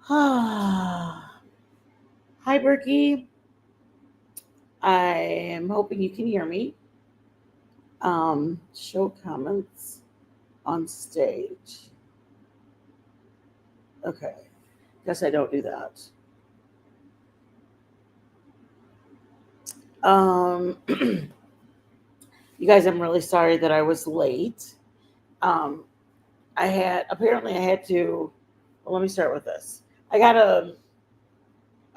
Hi, Berkey. I am hoping you can hear me. Show comments on stage. Okay. Guess I don't do that. You guys, I'm really sorry that I was late. Um, I had to. Well, let me start with this. I got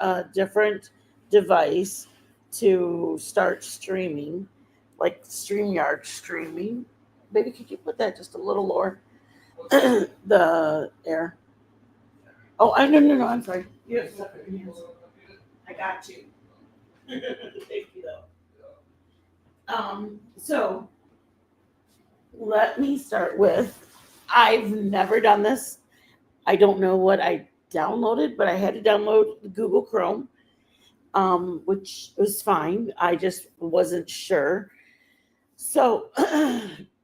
a different device to start streaming, like StreamYard streaming. Baby, could you put that just a little lower? The air. Oh, I no. I'm sorry. You have stuff in your hands. I got you. Thank you though. So let me start with. I've never done this. I don't know what I downloaded, but I had to download Google Chrome, which was fine. I just wasn't sure. So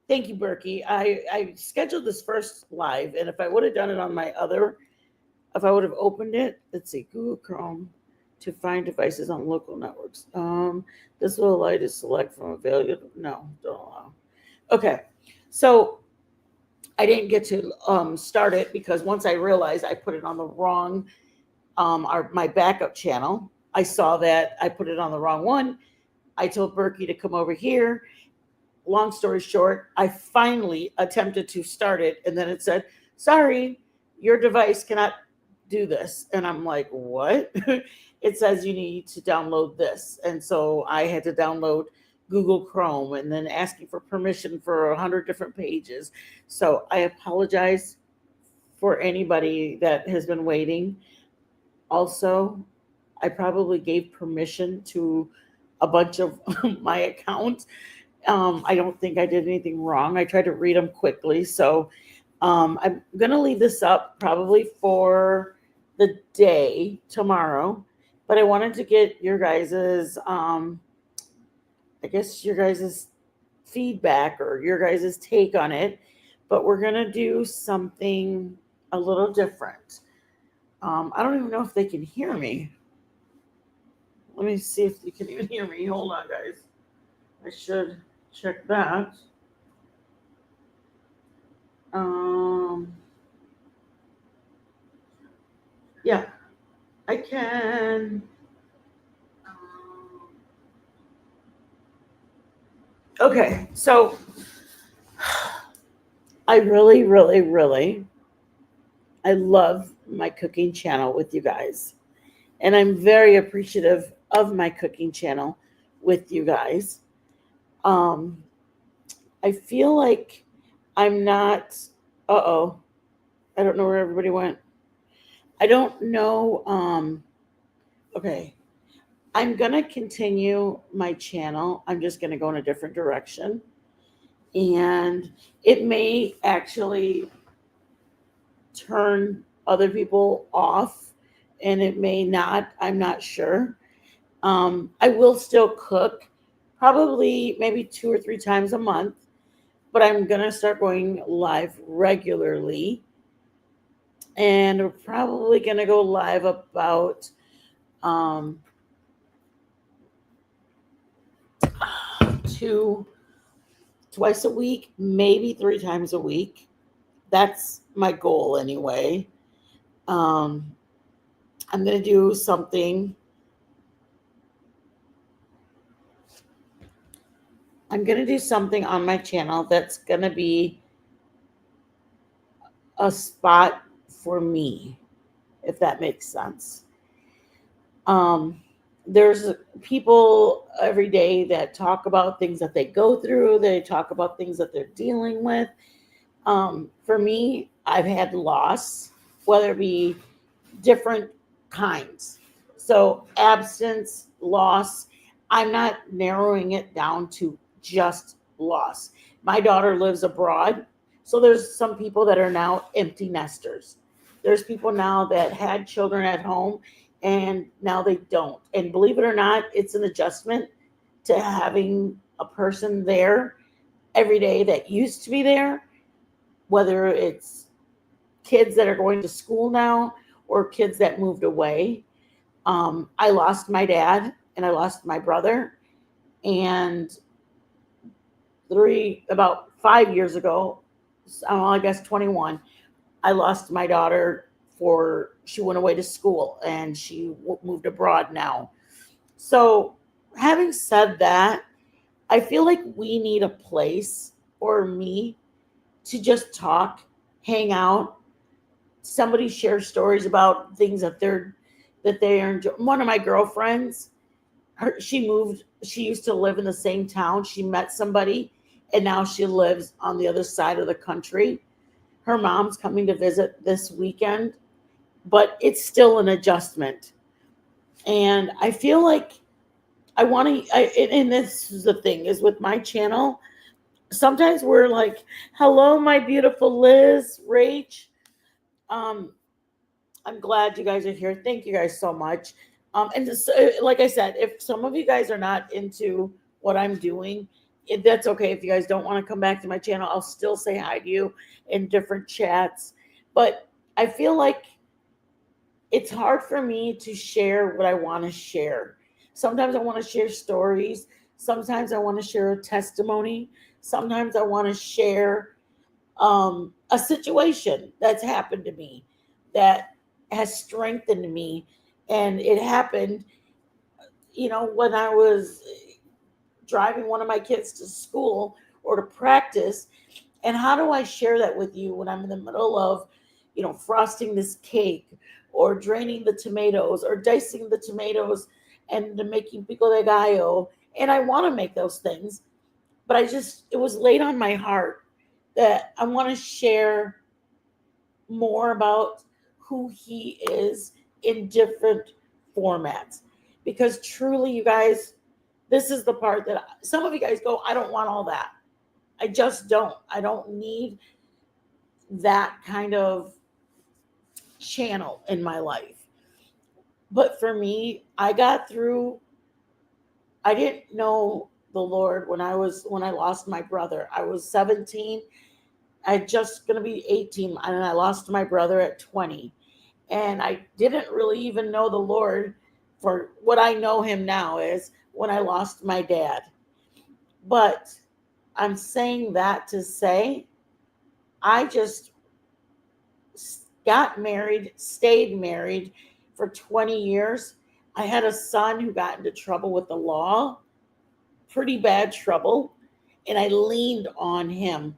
thank you, Berkey. I scheduled this first live, and if I would have done it on my other, if I would have opened it, let's see, Google Chrome to find devices on local networks. This will allow you to select from available. No, don't allow. Okay, so I didn't get to start it because once I realized I put it on the wrong my backup channel, I saw that I put it on the wrong one. I told Berkey to come over here. Long story short, I finally attempted to start it, and then it said, "Sorry, your device cannot do this." And I'm like, "What?" It says you need to download this. And so I had to download Google Chrome and then asking for permission for 100 different pages. So I apologize for anybody that has been waiting. Also, I probably gave permission to a bunch of my accounts. I don't think I did anything wrong. I tried to read them quickly. So I'm going to leave this up probably for the day tomorrow. But I wanted to get your guys's, I guess, your guys's feedback or your guys's take on it. But we're going to do something a little different. I don't even know if they can hear me. Let me see if you can even hear me. Hold on, guys. I should check that. Um, yeah, I can. Okay, so I really, really, really, I love my cooking channel with you guys. And I'm very appreciative of my cooking channel with you guys. Um, I feel like I'm not, oh, I don't know where everybody went. I don't know. Okay, I'm going to continue my channel. I'm just going to go in a different direction. And it may actually turn other people off and it may not. I'm not sure. I will still cook probably maybe 2 or 3 times a month, but I'm going to start going live regularly. And we're probably going to go live about um, two, twice a week, maybe 3 times a week. That's my goal anyway. Um, I'm going to do something. I'm going to do something on my channel that's going to be a spot for me, if that makes sense. Um, there's people every day that talk about things that they go through, they talk about things that they're dealing with. For me, I've had loss, whether it be different kinds. So, absence, loss, I'm not narrowing it down to just loss. My daughter lives abroad. So, there's some people that are now empty nesters. There's people now that had children at home and now they don't. And believe it or not, it's an adjustment to having a person there every day that used to be there, whether it's kids that are going to school now or kids that moved away. I lost my dad and I lost my brother. And about 5 years ago, I guess 21, I lost my daughter she went away to school and she moved abroad now. So, having said that, I feel like we need a place, or me, to just talk, hang out. Somebody share stories about things that they are enjoying. One of my girlfriends, she moved. She used to live in the same town. She met somebody, and now she lives on the other side of the country. Her mom's coming to visit this weekend, but it's still an adjustment. And I feel like I want to. And this is the thing is with my channel. Sometimes we're like, "Hello, my beautiful Liz, Rach." Um, I'm glad you guys are here. Thank you guys so much. And just, like I said, if some of you guys are not into what I'm doing, that's okay. If you guys don't want to come back to my channel, I'll still say hi to you in different chats. But I feel like it's hard for me to share what I want to share. Sometimes I want to share stories. Sometimes I want to share a testimony. Sometimes I want to share a situation that's happened to me that has strengthened me. And it happened, when I was driving one of my kids to school or to practice. And how do I share that with you when I'm in the middle of, frosting this cake or draining the tomatoes or dicing the tomatoes and making pico de gallo? And I want to make those things, but it was laid on my heart that I want to share more about who he is in different formats. Because truly, you guys, this is the part that some of you guys go, I don't want all that. I just don't. I don't need that kind of channel in my life. But for me, I didn't know the Lord when I lost my brother. I was 17. I just going to be 18, and I lost my brother at 20. And I didn't really even know the Lord for what I know him now is when I lost my dad. But I'm saying that to say I just got married, stayed married for 20 years. I had a son who got into trouble with the law, pretty bad trouble, and I leaned on him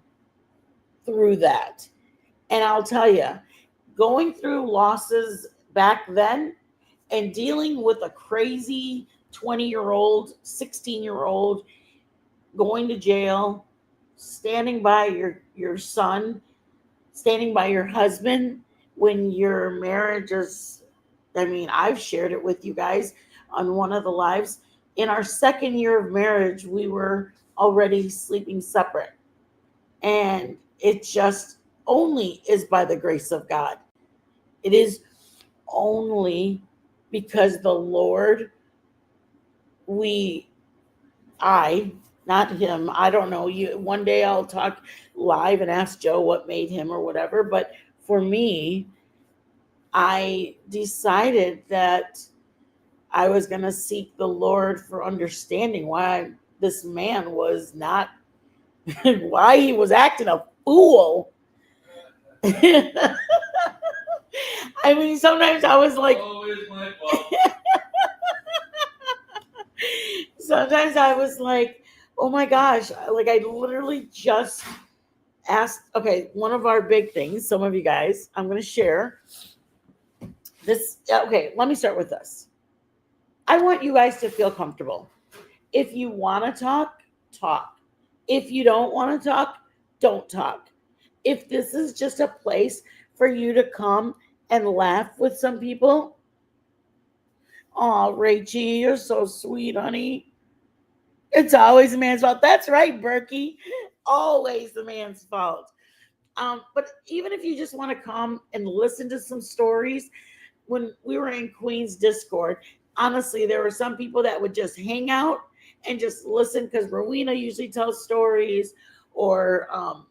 through that. And I'll tell you, going through losses back then and dealing with a crazy 20-year-old, 16-year-old going to jail, standing by your son, standing by your husband when your marriage is, I've shared it with you guys on one of the lives. In our second year of marriage, we were already sleeping separate. And it just only is by the grace of God. It is only because the Lord, not him, I don't know. One day I'll talk live and ask Joe what made him or whatever. But for me, I decided that I was going to seek the Lord for understanding why this man was not, why he was acting a fool. Sometimes I was like, always my fault. Sometimes I was like, oh my gosh, like I literally just asked. Okay, one of our big things, some of you guys, I'm going to share this. Okay, let me start with this. I want you guys to feel comfortable. If you want to talk, talk. If you don't want to talk, don't talk. If this is just a place for you to come and laugh with some people, oh, Rachie, you're so sweet, honey. It's always the man's fault. That's right, Berkey. Always the man's fault. But even if you just want to come and listen to some stories, when we were in Queen's Discord, honestly, there were some people that would just hang out and just listen because Rowena usually tells stories, or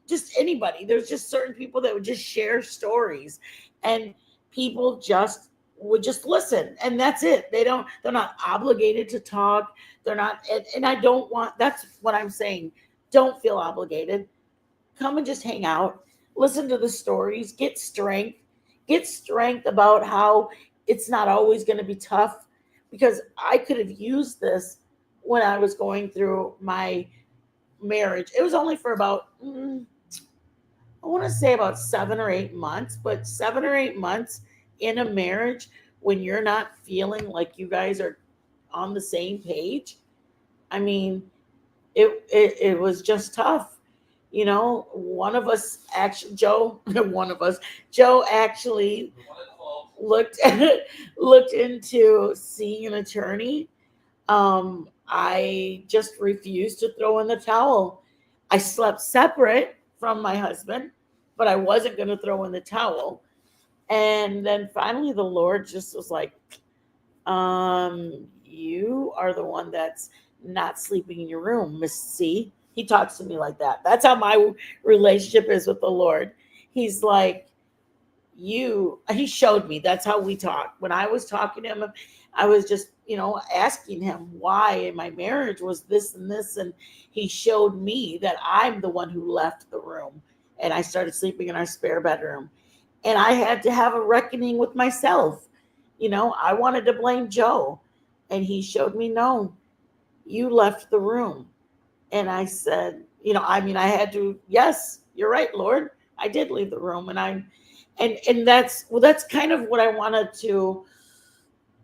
just anybody. There's just certain people that would just share stories. And people just would just listen, and that's it. They're not obligated to talk. They're not, and I don't want, that's what I'm saying. Don't feel obligated. Come and just hang out, listen to the stories, get strength about how it's not always going to be tough, because I could have used this when I was going through my marriage. It was only for about I want to say about 7 or 8 months, but 7 or 8 months in a marriage when you're not feeling like you guys are on the same page. I mean, it was just tough. You know, one of us actually, Joe, one of us, Joe actually looked looked into seeing an attorney. I just refused to throw in the towel. I slept separate from my husband, but I wasn't going to throw in the towel. And then finally, the Lord just was like, you are the one that's not sleeping in your room, Miss C. He talks to me like that. That's how my relationship is with the Lord. He's like, he showed me. That's how we talk. When I was talking to him, I was just, asking him why in my marriage was this and this. And he showed me that I'm the one who left the room and I started sleeping in our spare bedroom. And I had to have a reckoning with myself. I wanted to blame Joe. And he showed me, no, you left the room. And I said, I had to, yes, you're right, Lord. I did leave the room. And that's kind of what I wanted to,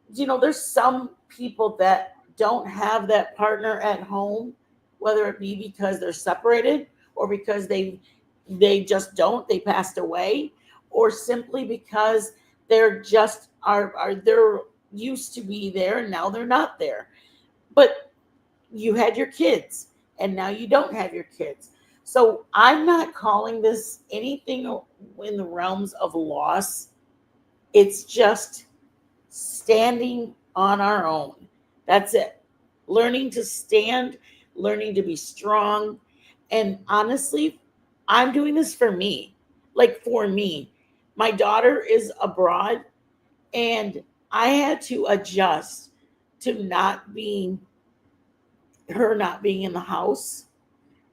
there's some people that don't have that partner at home, whether it be because they're separated or because they just don't, they passed away, or simply because they're just they're used to be there and now they're not there. But you had your kids and now you don't have your kids. So I'm not calling this anything in the realms of loss. It's just standing on our own. That's it. Learning to stand, learning to be strong. And honestly, I'm doing this for me. Like for me, my daughter is abroad and I had to adjust to her not being in the house,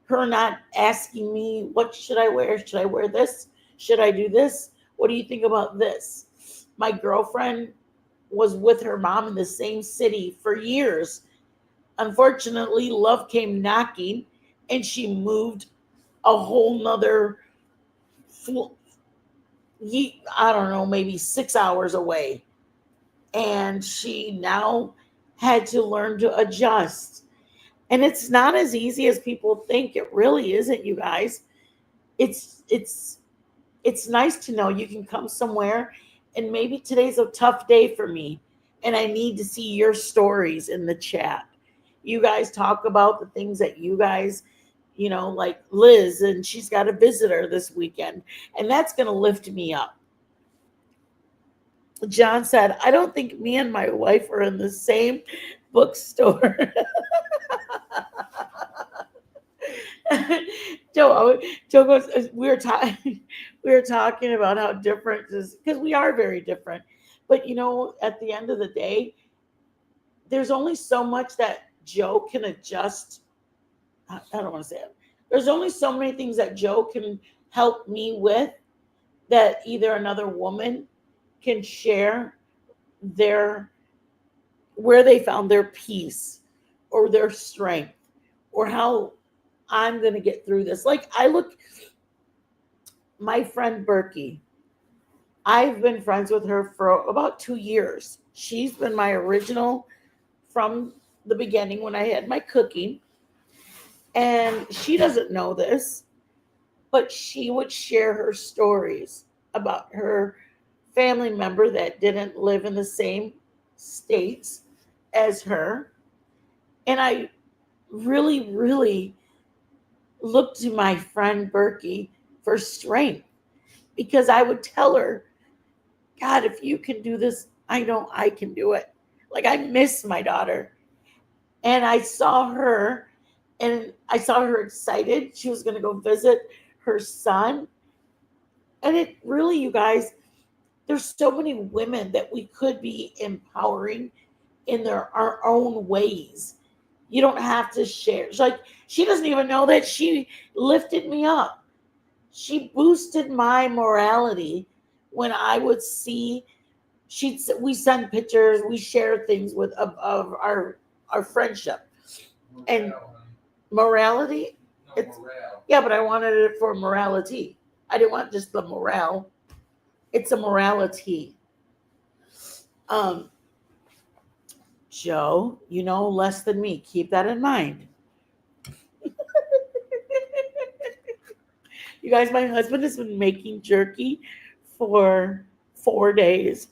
her not asking me, what should I wear? Should I wear this? Should I do this? What do you think about this? My girlfriend was with her mom in the same city for years. Unfortunately, love came knocking and she moved a whole nother, I don't know, maybe 6 hours away. And she now had to learn to adjust. And it's not as easy as people think. It really isn't, you guys. It's nice to know you can come somewhere and maybe today's a tough day for me and I need to see your stories in the chat. You guys talk about the things that you guys, like Liz, and she's got a visitor this weekend, and that's going to lift me up. John said, I don't think me and my wife are in the same bookstore. Joe goes, we were talking about how different is, because we are very different. But at the end of the day, there's only so much that Joe can adjust. I don't want to say it. There's only so many things that Joe can help me with that either another woman can share where they found their peace or their strength or how I'm going to get through this. Like my friend Berkey, I've been friends with her for about 2 years. She's been my original from the beginning when I had my cooking. And she doesn't know this, but she would share her stories about her family member that didn't live in the same states as her. And I really, really looked to my friend Berkey for strength, because I would tell her, God, if you can do this, I know I can do it. Like, I miss my daughter. And I saw her excited. She was going to go visit her son. And it really, you guys, there's so many women that we could be empowering in our own ways. You don't have to share. It's like she doesn't even know that she lifted me up. She boosted my morality when I would see we send pictures, we share things of our friendship and morality. It's yeah, but I wanted it for morality. I didn't want just the morale. It's a morality. Um, Joe, you know less than me. Keep that in mind. You guys, my husband has been making jerky for 4 days.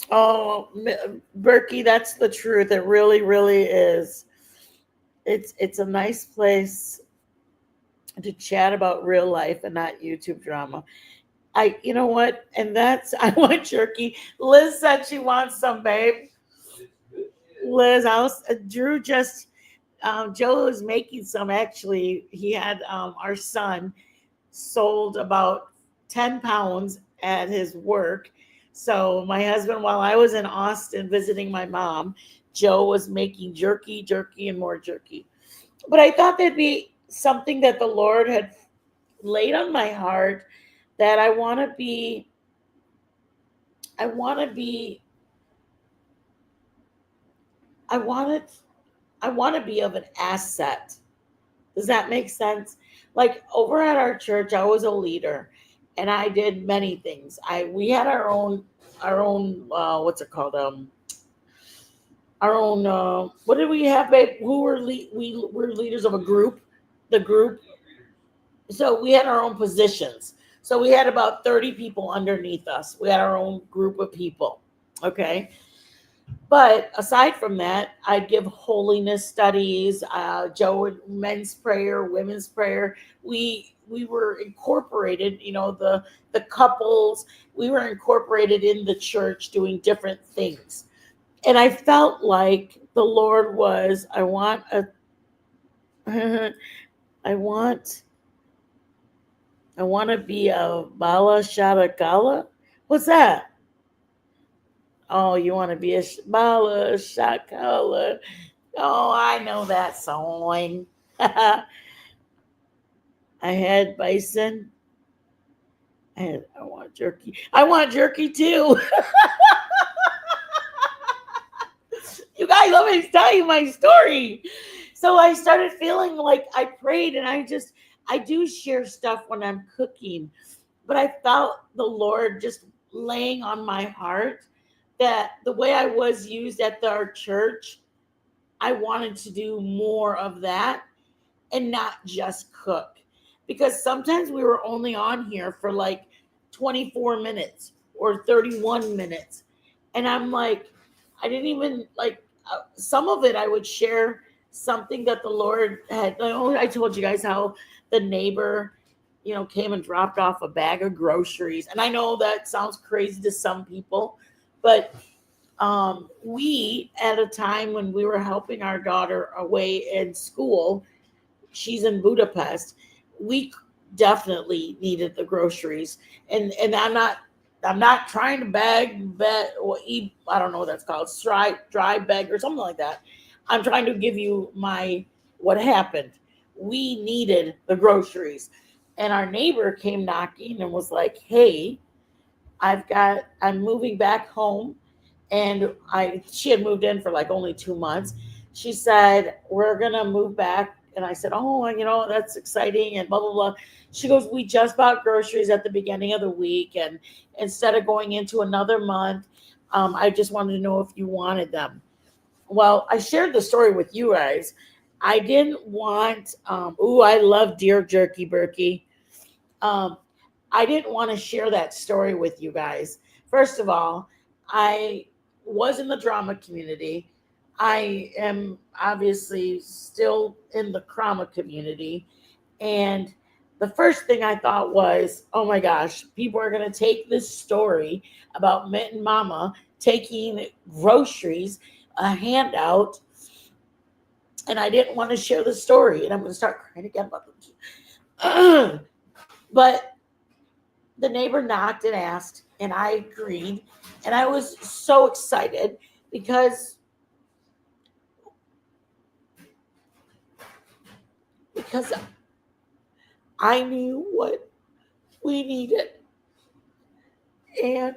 Oh, Berkey, that's the truth. It really, really is. It's a nice place to chat about real life and not YouTube drama. You know what? And that's, I want jerky. Liz said she wants some, babe. Liz, Drew just, Joe is making some actually. He had our son sold about 10 pounds at his work. So my husband, while I was in Austin visiting my mom, Joe was making jerky, and more jerky. But I thought there'd be something that the Lord had laid on my heart that I want to be, I want to be, I want to, I want to be of an asset. Does that make sense? Like over at our church, I was a leader and I did many things. We had our own what's it called? Our own what did we have, babe? We were leaders of a group, the group. So we had our own positions. So we had about 30 people underneath us. We had our own group of people. Okay. But aside from that, I'd give holiness studies. Joe would men's prayer, women's prayer. We were incorporated. The couples. We were incorporated in the church doing different things. And I felt like the Lord was. I want a. I want to be a Bala Shabakala. What's that? Oh, you want to be a Bala Shakala. Oh, I know that song. I had bison. I want jerky. I want jerky too. You guys, let me tell you my story. So I started feeling like I prayed and I do share stuff when I'm cooking, but I felt the Lord just laying on my heart that the way I was used at our church, I wanted to do more of that and not just cook. Because sometimes we were only on here for like 24 minutes or 31 minutes. And I'm like, I didn't even like some of it. I would share something that the Lord had. I told you guys how the neighbor, came and dropped off a bag of groceries. And I know that sounds crazy to some people, but we, at a time when we were helping our daughter away in school, she's in Budapest, we definitely needed the groceries. And I'm not trying to beg or eat, I don't know what that's called, dry beg or something like that. I'm trying to give you what happened. We needed the groceries. And our neighbor came knocking and was like, hey, I'm moving back home. And she had moved in for like only 2 months. She said, we're going to move back. And I said, oh, that's exciting and blah, blah, blah. She goes, we just bought groceries at the beginning of the week. And instead of going into another month, I just wanted to know if you wanted them. Well, I shared the story with you guys. I didn't want, I love deer jerky, Berkey. I didn't want to share that story with you guys. First of all, I was in the drama community. I am obviously still in the trauma community. And the first thing I thought was, oh my gosh, people are going to take this story about Mint and Mama taking groceries, a handout, and I didn't want to share the story. And I'm going to start crying again about them. But the neighbor knocked and asked, and I agreed. And I was so excited because I knew what we needed. And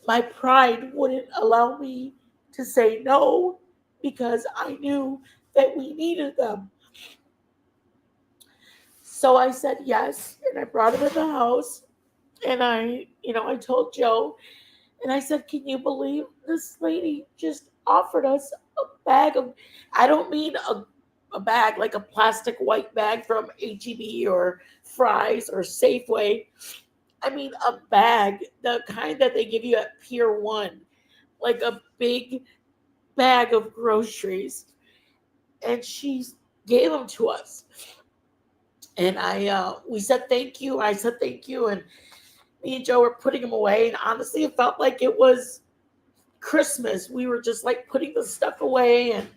my pride wouldn't allow me to say no because I knew that we needed them. So I said yes, and I brought him in the house. And I told Joe, and I said, "Can you believe this lady just offered us a bag of, I don't mean a bag like a plastic white bag from HEB or Fry's or Safeway. I mean a bag, the kind that they give you at Pier 1, like a big bag of groceries." And she gave them to us. And we said thank you. I said thank you, and me and Joe were putting them away. And honestly, it felt like it was Christmas. We were just like putting the stuff away, and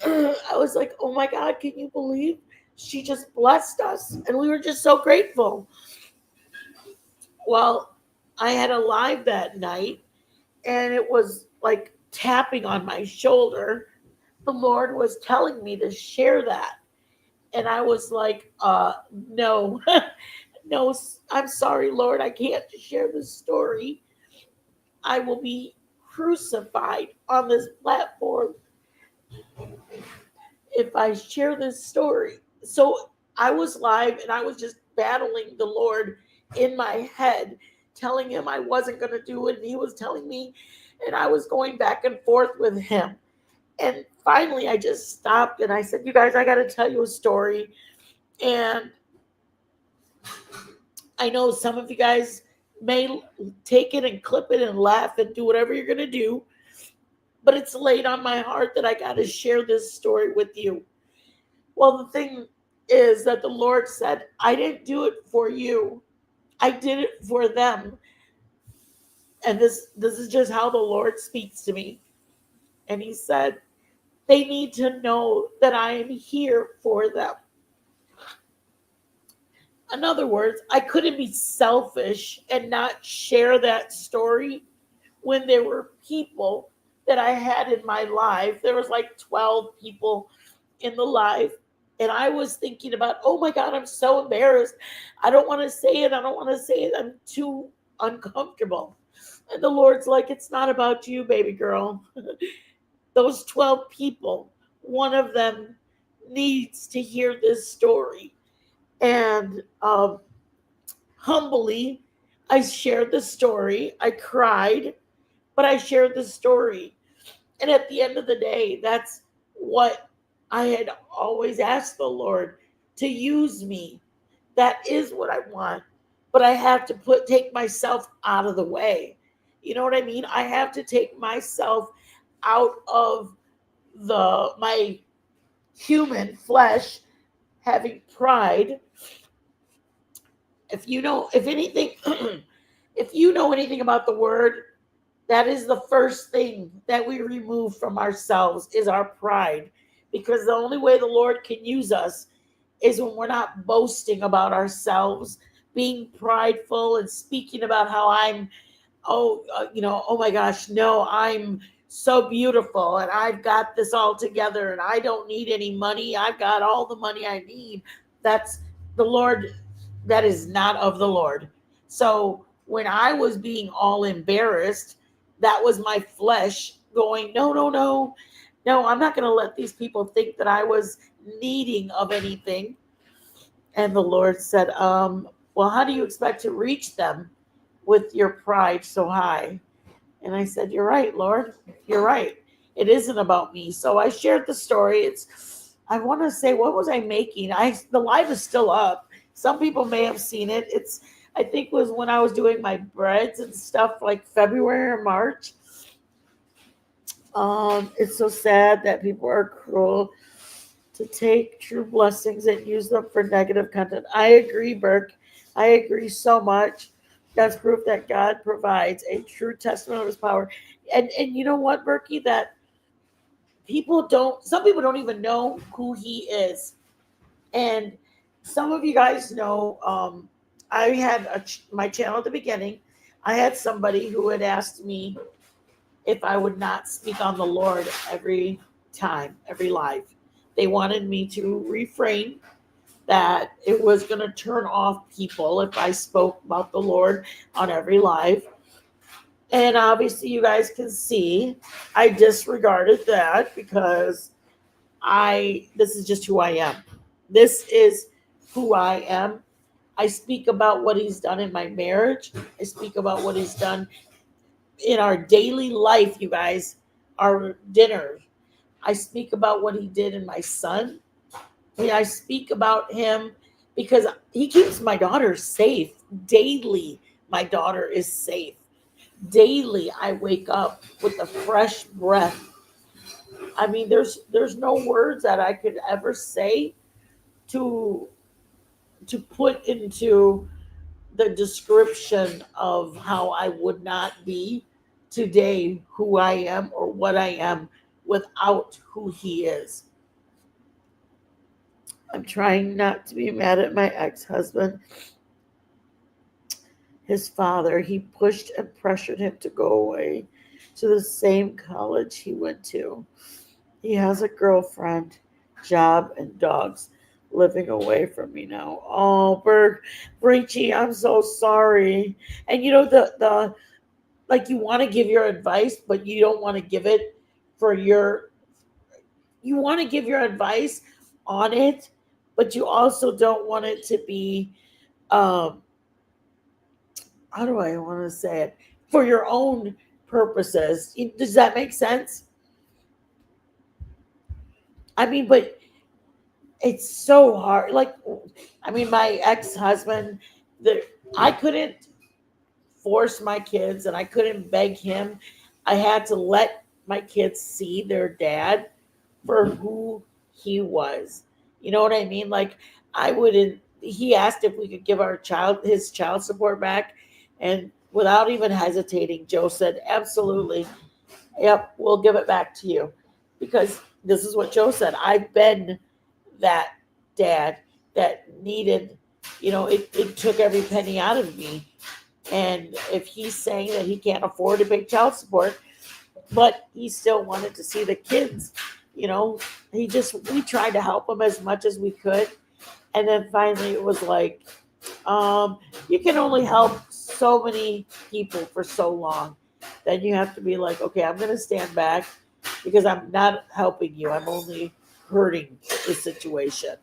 I was like, "Oh my God, can you believe she just blessed us?" And we were just so grateful. Well, I had a live that night, and it was like tapping on my shoulder. The Lord was telling me to share that. And I was like, no, no, I'm sorry, Lord, I can't share this story. I will be crucified on this platform if I share this story. So I was live and I was just battling the Lord in my head, telling him I wasn't going to do it. And he was telling me, and I was going back and forth with him. And finally, I just stopped and I said, "You guys, I got to tell you a story." And I know some of you guys may take it and clip it and laugh and do whatever you're going to do, but it's laid on my heart that I got to share this story with you. Well, the thing is that the Lord said, "I didn't do it for you. I did it for them." And this is just how the Lord speaks to me. And he said, "They need to know that I am here for them." In other words, I couldn't be selfish and not share that story when there were people that I had in my life. There was like 12 people in the live. And I was thinking about, "Oh my God, I'm so embarrassed. I don't want to say it. I don't want to say it. I'm too uncomfortable." And the Lord's like, "It's not about you, baby girl." Those 12 people, one of them needs to hear this story. And humbly, I shared the story. I cried, but I shared the story. And at the end of the day, that's what I had always asked the Lord to use me. That is what I want. But I have to take myself out of the way. You know what I mean? I have to take myself out of my human flesh having pride. If anything, if you know anything about the word, that is the first thing that we remove from ourselves is our pride. Because the only way the Lord can use us is when we're not boasting about ourselves, being prideful and speaking about how oh my gosh, no, I'm so beautiful and I've got this all together and I don't need any money. I've got all the money I need. That's the Lord. That is not of the Lord. So when I was being all embarrassed, that was my flesh going, "No, no, no, no, I'm not going to let these people think that I was needing of anything." And the Lord said, "Well, how do you expect to reach them with your pride so high?" And I said, "You're right, Lord. You're right. It isn't about me." So I shared the story. I want to say, what was I making? The live is still up. Some people may have seen it. I think it was when I was doing my breads and stuff like February or March. It's so sad that people are cruel to take true blessings and use them for negative content. I agree, Burke. I agree so much. That's proof that God provides a true testament of his power. And you know what, Berkey, that some people don't even know who he is. And some of you guys know, I had my channel at the beginning. I had somebody who had asked me if I would not speak on the Lord every time, every live. They wanted me to refrain, that it was going to turn off people if I spoke about the Lord on every live. And obviously, you guys can see I disregarded that because this is just who I am. This is who I am. I speak about what he's done in my marriage. I speak about what he's done in our daily life, you guys, our dinner. I speak about what he did in my son. I speak about him because he keeps my daughter safe daily. My daughter is safe daily. I wake up with a fresh breath. I mean, there's no words that I could ever say to put into the description of how I would not be today who I am or what I am without who he is. I'm trying not to be mad at my ex-husband. His father, he pushed and pressured him to go away to the same college he went to. He has a girlfriend, job, and dogs living away from me now. Oh, Richie, I'm so sorry. And you know the like you want to give your advice, but you don't want to give it for your. You want to give your advice on it, but you also don't want it to be. Um, how do I want to say it? For your own purposes. Does that make sense? I mean, but it's so hard. Like, I mean, my ex-husband, the I couldn't force my kids and I couldn't beg him. I had to let my kids see their dad for who he was. You know what I mean? Like, I wouldn't. He asked if we could give his child support back, and without even hesitating, Joe said, "Absolutely, yep, we'll give it back to you," because this is what Joe said. I've been that dad that needed, it took every penny out of me. And if he's saying that he can't afford to pay child support, but he still wanted to see the kids, we tried to help him as much as we could. And then finally it was like, you can only help so many people for so long. Then you have to be like, okay, I'm going to stand back because I'm not helping you. I'm only hurting the situation.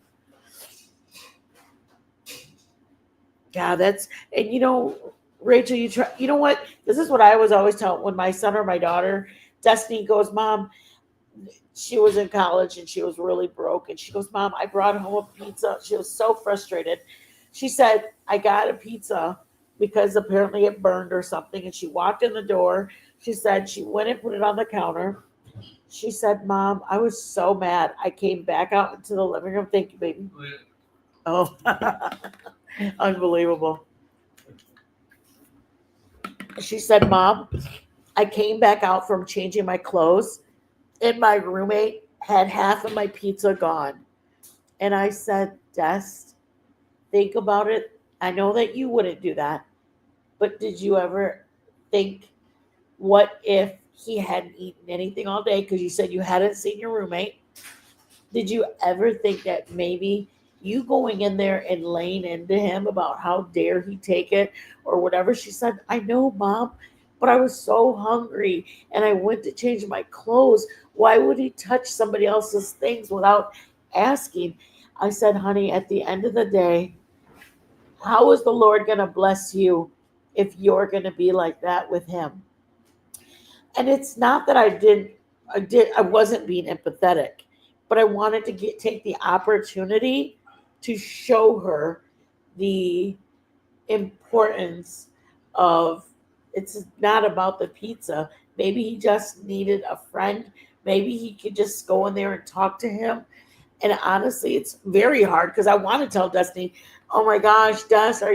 Yeah, and Rachel, you know what? This is what I was always taught when my son or my daughter, Destiny, goes, Mom, she was in college and she was really broke. And she goes, Mom, I brought home a pizza. She was so frustrated. She said, I got a pizza because apparently it burned or something. And she walked in the door. She said she went and put it on the counter. She said, Mom, I was so mad. I came back out into the living room. Thank you, baby. Oh, unbelievable. She said, Mom, I came back out from changing my clothes and my roommate had half of my pizza gone. And I said, Des, think about it. I know that you wouldn't do that, but did you ever think, what if he hadn't eaten anything all day? Because you said you hadn't seen your roommate. Did you ever think that maybe you going in there and laying into him about how dare he take it or whatever? She said, I know, Mom, but I was so hungry and I went to change my clothes. Why would he touch somebody else's things without asking? I said, honey, at the end of the day, how is the Lord going to bless you if you're going to be like that with him? And it's not that I wasn't being empathetic, but I wanted to take the opportunity to show her the importance of, it's not about the pizza. Maybe he just needed a friend. Maybe he could just go in there and talk to him. And honestly, it's very hard because I want to tell Destiny, "Oh my gosh, Des, are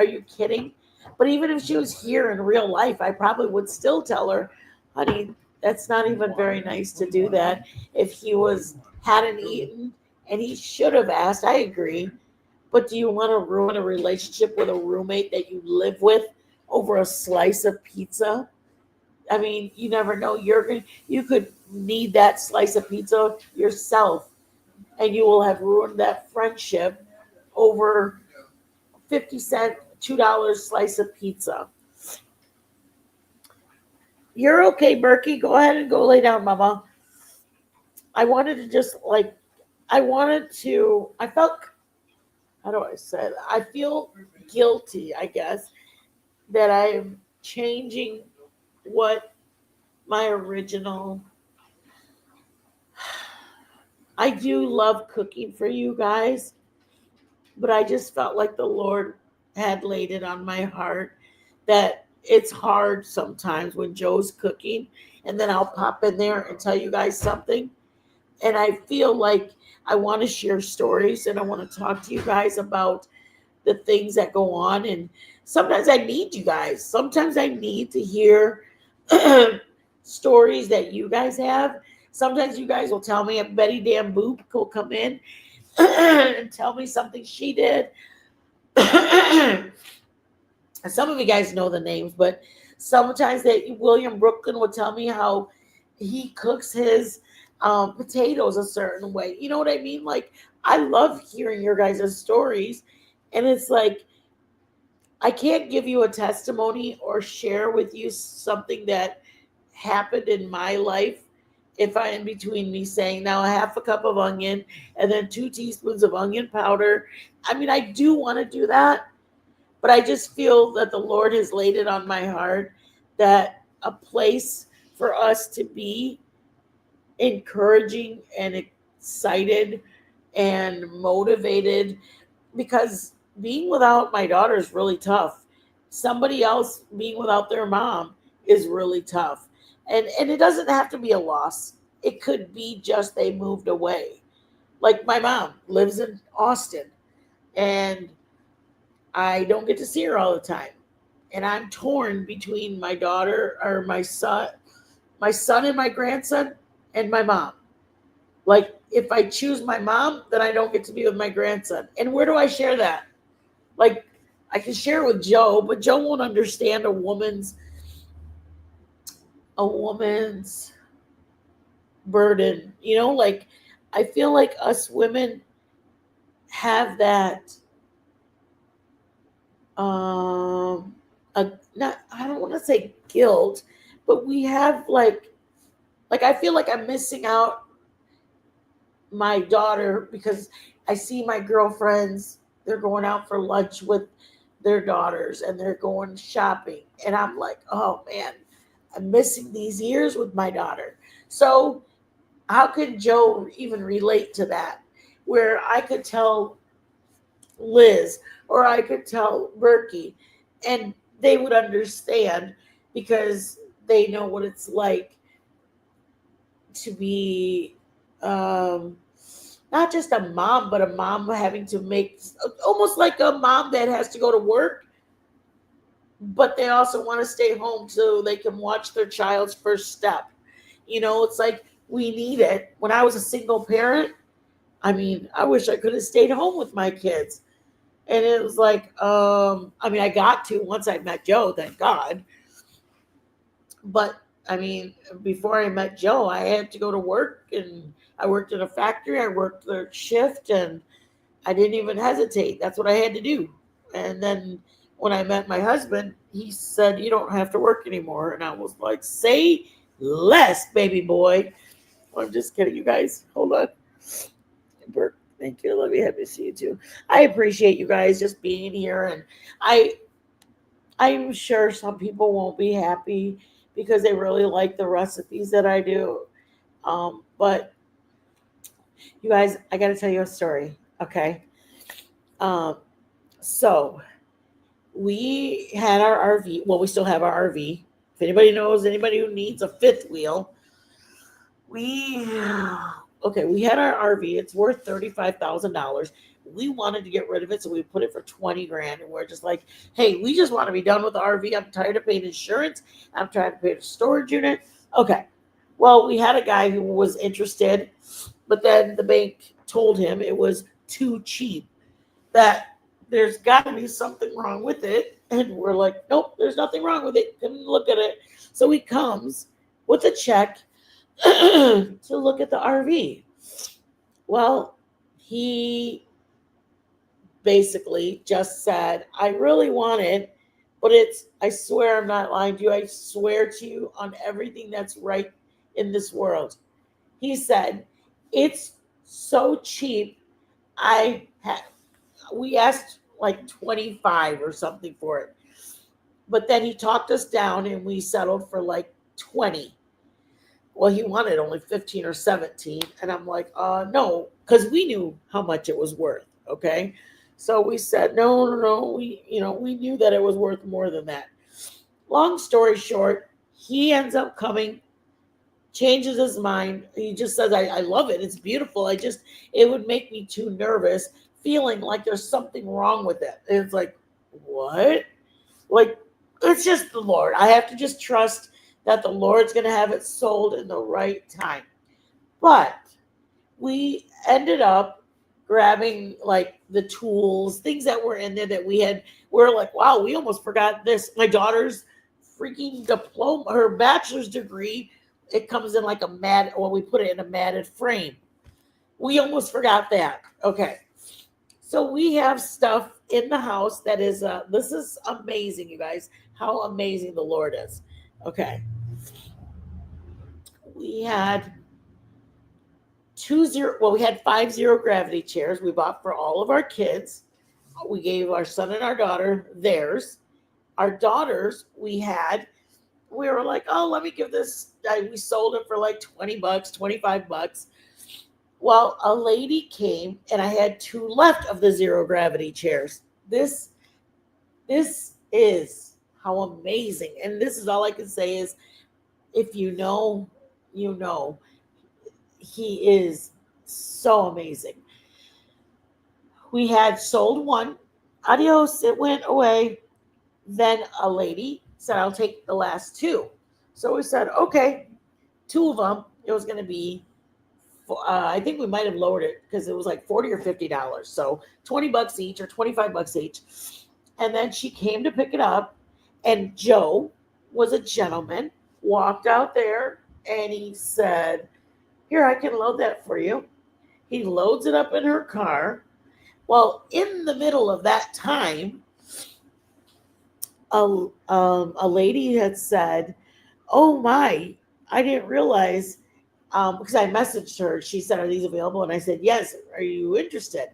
you kidding?" But even if she was here in real life, I probably would still tell her, "Honey, that's not even very nice to do that." If he hadn't eaten and he should have asked, I agree. But do you want to ruin a relationship with a roommate that you live with over a slice of pizza? I mean, you never know. You could need that slice of pizza yourself, and you will have ruined that friendship over 50 cent, $2 slice of pizza. You're okay, Berkey. Go ahead and go lay down, Mama. I wanted to just like I felt, how do I say it? I feel guilty, I guess, that I am changing what my original. I do love cooking for you guys, but I just felt like the Lord had laid it on my heart that it's hard sometimes when Joe's cooking, and then I'll pop in there and tell you guys something. And I feel like I want to share stories and I want to talk to you guys about the things that go on. And sometimes I need you guys. Sometimes I need to hear stories that you guys have. Sometimes you guys will tell me, Betty Dan Boop will come in and tell me something she did. Some of you guys know the names, but sometimes that William Brooklyn will tell me how he cooks his potatoes a certain way. You know what I mean? Like, I love hearing your guys' stories. And it's like, I can't give you a testimony or share with you something that happened in my life if I in between me saying now a half a cup of onion and then 2 teaspoons of onion powder. I mean, I do want to do that, but I just feel that the Lord has laid it on my heart that a place for us to be encouraging and excited and motivated, because being without my daughter is really tough. Somebody else being without their mom is really tough. And it doesn't have to be a loss. It could be just they moved away. Like my mom lives in Austin and I don't get to see her all the time. And I'm torn between my daughter or my son and my grandson and my mom. Like if I choose my mom, then I don't get to be with my grandson. And where do I share that? Like I can share with Joe, but Joe won't understand a woman's burden. You know, like I feel like us women have that not, I don't want to say guilt, but we have like I feel like I'm missing out my daughter because I see my girlfriends, they're going out for lunch with their daughters and they're going shopping. And I'm like, oh man, I'm missing these years with my daughter. So, how could Joe even relate to that? Where I could tell Liz or I could tell Berkey and they would understand because they know what it's like to be um, not just a mom, but a mom having to make almost like a mom that has to go to work, but they also want to stay home so they can watch their child's first step. You know, it's like we need it. When I was a single parent, I mean, I wish I could have stayed home with my kids. And it was like, I mean, I got to once I met Joe, thank God. But I mean, before I met Joe, I had to go to work and I worked in a factory. I worked the shift and I didn't even hesitate. That's what I had to do. And then when I met my husband, he said, you don't have to work anymore. And I was like, say less, baby boy. I'm just kidding, you guys. Hold on. Burke, thank you. Let me happy to see you too. I appreciate you guys just being here. And I I'm sure some people won't be happy because they really like the recipes that I do. But you guys, I got to tell you a story. Okay. Um, so we had our RV. Well, we still have our RV. If anybody knows anybody who needs a fifth wheel, we okay. We had our RV. It's worth $35,000. We wanted to get rid of it, so we put it for 20 grand. And we're just like, hey, we just want to be done with the RV. I'm tired of paying insurance. I'm trying to pay the storage unit. Okay. Well, we had a guy who was interested, but then the bank told him it was too cheap. that there's got to be something wrong with it. And we're like, nope, there's nothing wrong with it. Come look at it. So he comes with a check to look at the RV. Well, he basically just said, I really want it, but I swear I'm not lying to you. I swear to you on everything that's right in this world. He said, it's so cheap. I had, we asked like 25 or something for it. But then he talked us down and we settled for like 20. Well, he wanted only 15 or 17. And I'm like, no, because we knew how much it was worth. Okay. So we said, no, no, no. We knew that it was worth more than that. Long story short, he ends up coming, changes his mind. He just says, I love it. It's beautiful. It would make me too nervous, feeling like there's something wrong with it. And it's like, what? Like, it's just the Lord. I have to just trust that the Lord's going to have it sold in the right time. But we ended up grabbing like the tools, things that were in there that we're like, wow, we almost forgot this. My daughter's freaking diploma, her bachelor's degree, it comes in like we put it in a matted frame. We almost forgot that. Okay. So we have stuff in the house that is, this is amazing, you guys, how amazing the Lord is. Okay. We had we had 5 zero gravity chairs we bought for all of our kids. We gave our son and our daughter theirs. Our daughters, we were like, oh, let me give this. We sold it for like $20, $25. Well, a lady came and I had 2 left of the zero gravity chairs. This is how amazing. And this is all I can say is, if you know, you know. He is so amazing. We had sold one. Adios, it went away. Then a lady said, I'll take the last 2. So we said, okay, 2 of them. It was going to be, I think we might have lowered it because it was like $40 or $50. So $20 each or $25 each. And then she came to pick it up. And Joe was a gentleman, walked out there and he said, here, I can load that for you. He loads it up in her car. Well, in the middle of that time, a lady had said, oh my, I didn't realize, because I messaged her. She said, are these available? And I said, yes. Are you interested?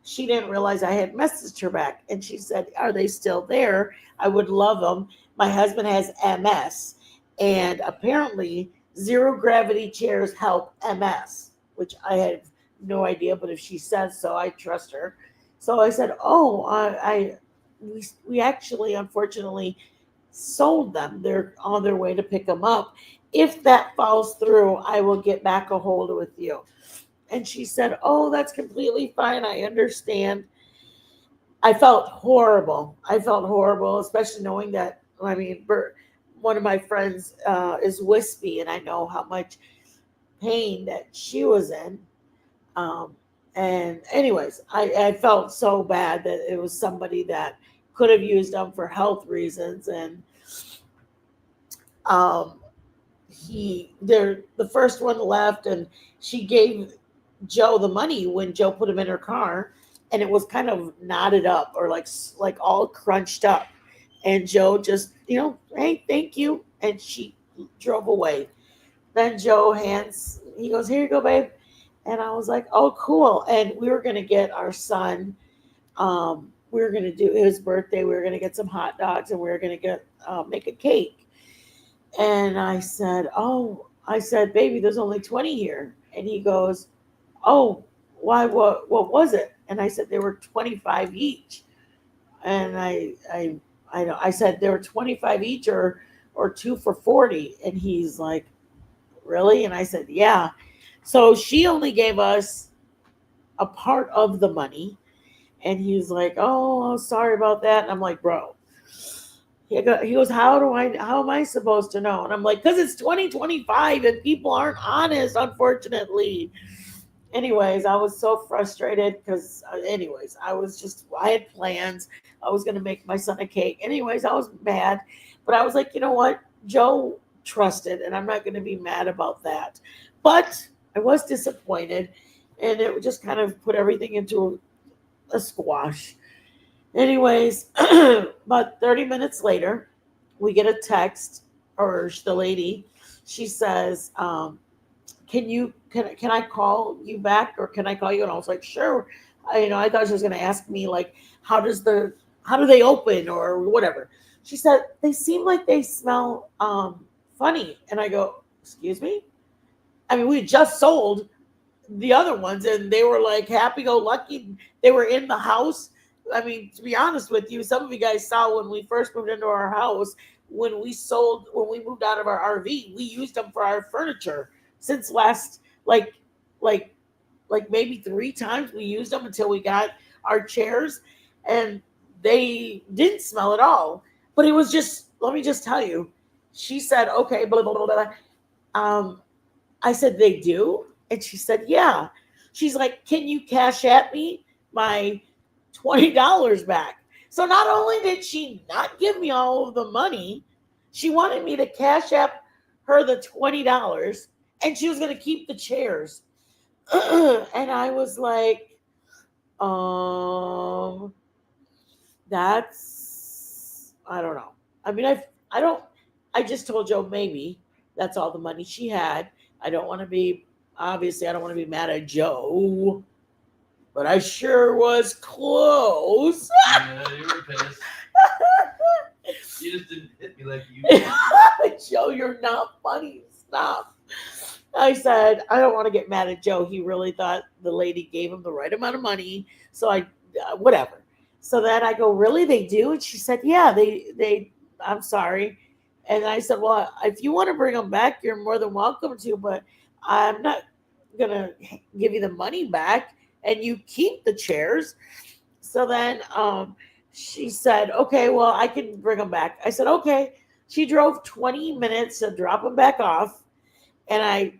She didn't realize I had messaged her back. And she said, are they still there? I would love them. My husband has MS. And apparently, zero gravity chairs help MS, which I had no idea, but if she says so, I trust her. So I said, oh, we actually, unfortunately, sold them. They're on their way to pick them up. If that falls through, I will get back a hold with you. And she said, oh, that's completely fine. I understand. I felt horrible. Especially knowing that, one of my friends is wispy, and I know how much pain that she was in. And anyways, I felt so bad that it was somebody that could have used them for health reasons. And the first one left, and she gave Joe the money when Joe put him in her car, and it was kind of knotted up or like all crunched up. And Joe just, hey, thank you. And she drove away. Then Joe he goes, here you go, babe. And I was like, oh, cool. And we were going to get our son, we were going to do his birthday. We were going to get some hot dogs and we were going to make a cake. And I said, baby, there's only 20 here. And he goes, oh, why, what was it? And I said, they were 25 each. And I said, there were 25 each or 2 for 40. And he's like, really? And I said, yeah. So she only gave us a part of the money. And he's like, oh, sorry about that. And I'm like, bro. He goes, how am I supposed to know? And I'm like, because it's 2025 and people aren't honest, unfortunately. Anyways, I was so frustrated because, I had plans. I was going to make my son a cake. Anyways, I was mad, but I was like, you know what? Joe trusted, and I'm not going to be mad about that. But I was disappointed, and it just kind of put everything into a squash. Anyways, about 30 minutes later, we get a text, or the lady, she says, can I call you back, or can I call you? And I was like, sure. I thought she was going to ask me like, how does the how do they open or whatever. She said they seem like they smell funny, and I go, excuse me. I mean, we just sold the other ones, and they were like happy go lucky. They were in the house. I mean, to be honest with you, some of you guys saw when we first moved into our house, when we moved out of our RV, we used them for our furniture since last, like like maybe 3 times we used them until we got our chairs, and they didn't smell at all. But it was just, let me just tell you, she said, okay, blah blah blah blah. Um, I said, they do? And she said, yeah. She's like, can you cash at me my $20 back? So not only did she not give me all of the money, she wanted me to cash app her the $20, and she was going to keep the chairs. And I was like, um, I don't know. I mean, I don't, I just told Joe maybe that's all the money she had. I don't want to be, obviously, I don't want to be mad at Joe, but I sure was close. Yeah, you were pissed. You just didn't hit me like you did. Joe, you're not funny. Stop. I said, I don't want to get mad at Joe. He really thought the lady gave him the right amount of money. So whatever. So then I go, really? They do? And she said, yeah, I'm sorry. And I said, well, if you want to bring them back, you're more than welcome to, but I'm not going to give you the money back, and you keep the chairs. So then she said, okay, well, I can bring them back. I said, okay. She drove 20 minutes to drop them back off. And I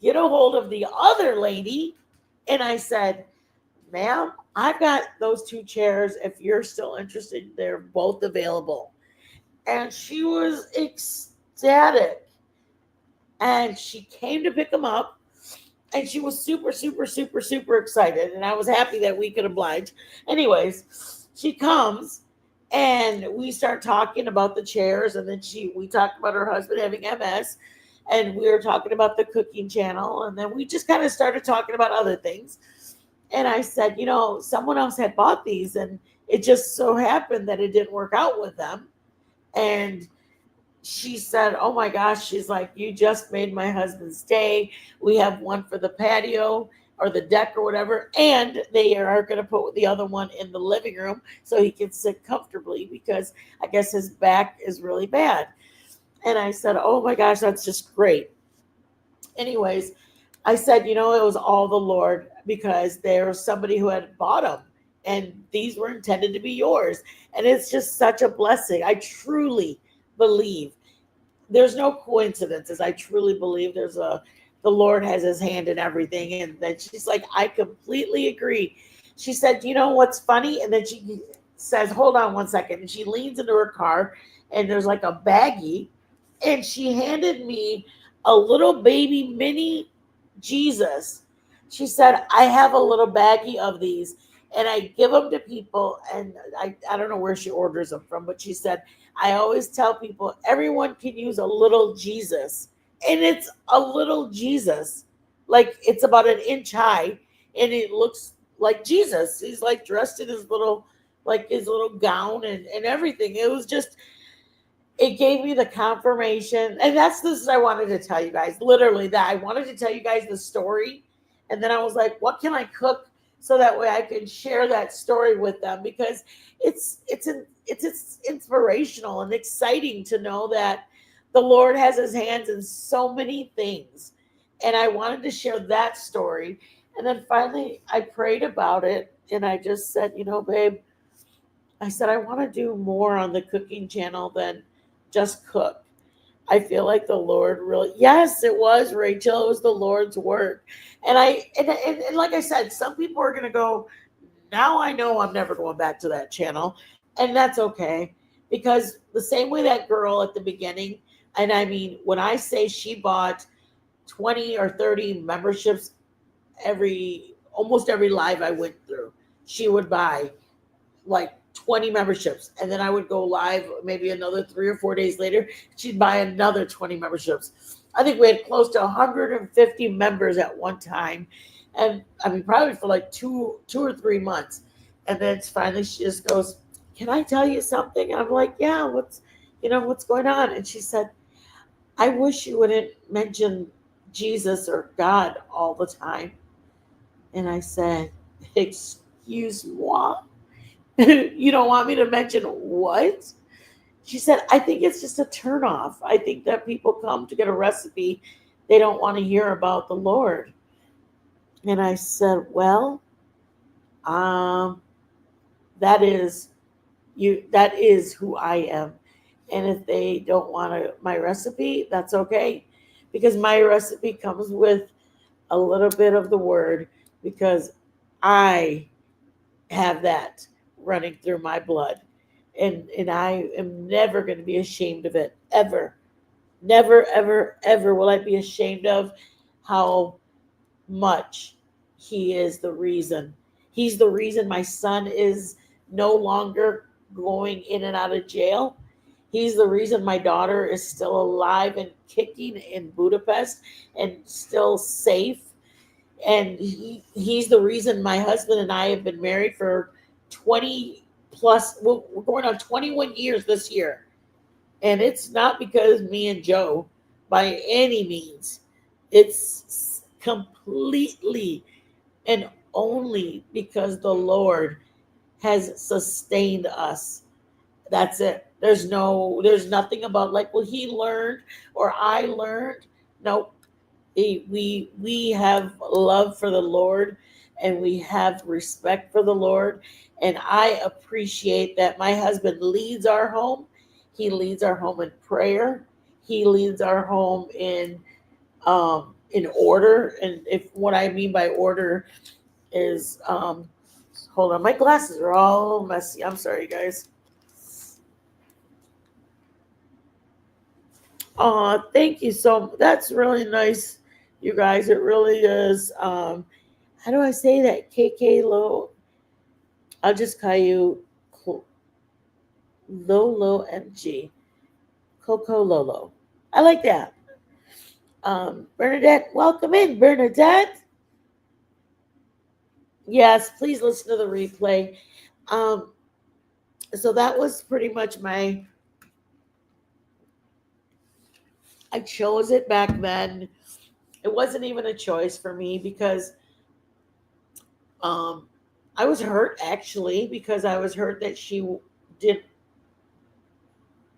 get a hold of the other lady, and I said, ma'am, I've got those 2 chairs. If you're still interested, they're both available. And she was ecstatic. And she came to pick them up, and she was super, super, super, super excited. And I was happy that we could oblige. Anyways, she comes, and we start talking about the chairs, and then we talked about her husband having MS, and we were talking about the cooking channel, and then we just kind of started talking about other things. And I said, someone else had bought these, and it just so happened that it didn't work out with them. And she said, oh my gosh, she's like, you just made my husband's day. We have one for the patio or the deck or whatever, and they are going to put the other one in the living room so he can sit comfortably, because I guess his back is really bad. And I said, oh my gosh, that's just great. Anyways, I said, it was all the Lord, because there was somebody who had bought them, and these were intended to be yours. And it's just such a blessing. I truly believe there's no coincidences. I truly believe the Lord has his hand in everything. And then she's like, I completely agree. She said, you know what's funny? And then she says, hold on one second. And she leans into her car, and there's like a baggie, and she handed me a little baby mini Jesus. She said, I have a little baggie of these, and I give them to people. And I don't know where she orders them from, but she said, I always tell people everyone can use a little Jesus. And it's a little Jesus. Like, it's about an inch high, and it looks like Jesus. He's like dressed in his little gown and everything. It was just, it gave me the confirmation. And that's this I wanted to tell you guys. Literally, that I wanted to tell you guys the story. And then I was like, what can I cook so that way I can share that story with them? Because it's inspirational and exciting to know that the Lord has his hands in so many things. And I wanted to share that story. And then finally I prayed about it, and I just said, babe, I said, I want to do more on the cooking channel than just cook. I feel like the Lord really, yes, it was, Rachel. It was the Lord's work. And like I said, some people are going to go, now I know I'm never going back to that channel. And that's okay. Because the same way that girl at the beginning, and I mean, when I say she bought 20 or 30 memberships almost every live I went through, she would buy like 20 memberships, and then I would go live maybe another 3 or 4 days later, she'd buy another 20 memberships. I think we had close to 150 members at one time, and I mean probably for like 2 or 3 months. And then finally she just goes, can I tell you something? And I'm like, yeah, what's going on? And she said, I wish you wouldn't mention Jesus or God all the time. And I said, excuse moi? You don't want me to mention what? She said, I think it's just a turnoff. I think that people come to get a recipe. They don't want to hear about the Lord. And I said, well, um, that is who I am. And if they don't want my recipe, that's okay. Because my recipe comes with a little bit of the word, because I have that running through my blood. And I am never going to be ashamed of it, ever. Never, ever, ever will I be ashamed of how much he is the reason. He's the reason my son is no longer going in and out of jail. He's the reason my daughter is still alive and kicking in Budapest and still safe. And he's the reason my husband and I have been married for 20 plus, we're going on 21 years this year. And it's not because me and Joe by any means. It's completely and only because the Lord has sustained us. That's it. There's nothing about like, well, he learned or I learned. Nope. We have love for the Lord, and we have respect for the Lord. And I appreciate that my husband leads our home. He leads our home in prayer. He leads our home in order. And if what I mean by order is hold on, my glasses are all messy. I'm sorry, guys. Oh, thank you so much. That's really nice, you guys. It really is. How do I say that? KK Low. I'll just call you Lolo MG. Coco Lolo. I like that. Bernadette, welcome in, Bernadette. Yes, please listen to the replay. Um, so that was pretty much I chose it back then. It wasn't even a choice for me because um, I was hurt actually, because I was hurt that she did.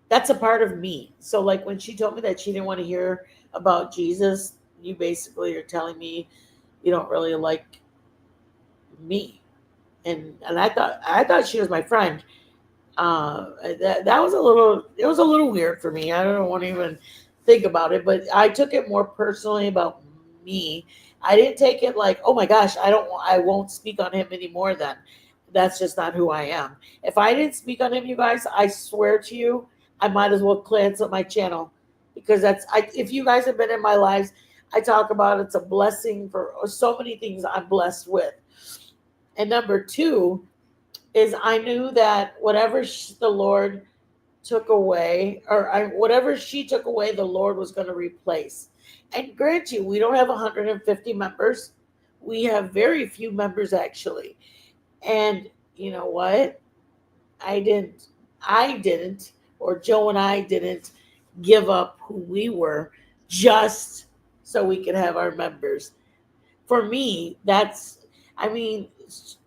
That's a part of me. So like when she told me that she didn't want to hear about Jesus, you basically are telling me you don't really like me. And I thought she was my friend. That was a little weird for me. I don't want to even think about it, but I took it more personally about me. I didn't take it like, oh my gosh, I won't speak on him anymore then. That's just not who I am. If I didn't speak on him, you guys, I swear to you, I might as well cancel my channel, because if you guys have been in my lives, I talk about it's a blessing for so many things I'm blessed with. And number two is I knew that whatever the Lord took away, whatever she took away, the Lord was going to replace. And grant you, we don't have 150 members. We have very few members actually. And you know what? I didn't, or Joe and I didn't give up who we were just so we could have our members. For me, I mean,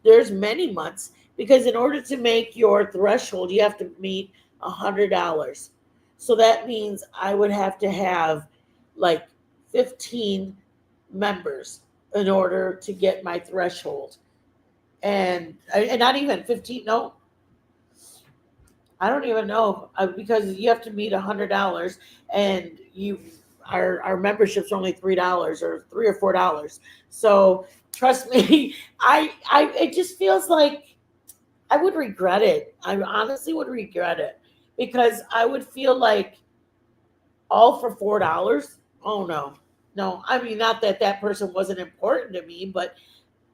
there's many months, because in order to make your threshold, you have to meet $100. So that means I would have to have like 15 members in order to get my threshold. And not even 15, no, I don't even know because you have to meet $100, and our membership's only $3 or $3 or $4. So trust me, I it just feels like I would regret it. I honestly would regret it because I would feel like all for $4. Oh no, no. I mean, not that that person wasn't important to me, but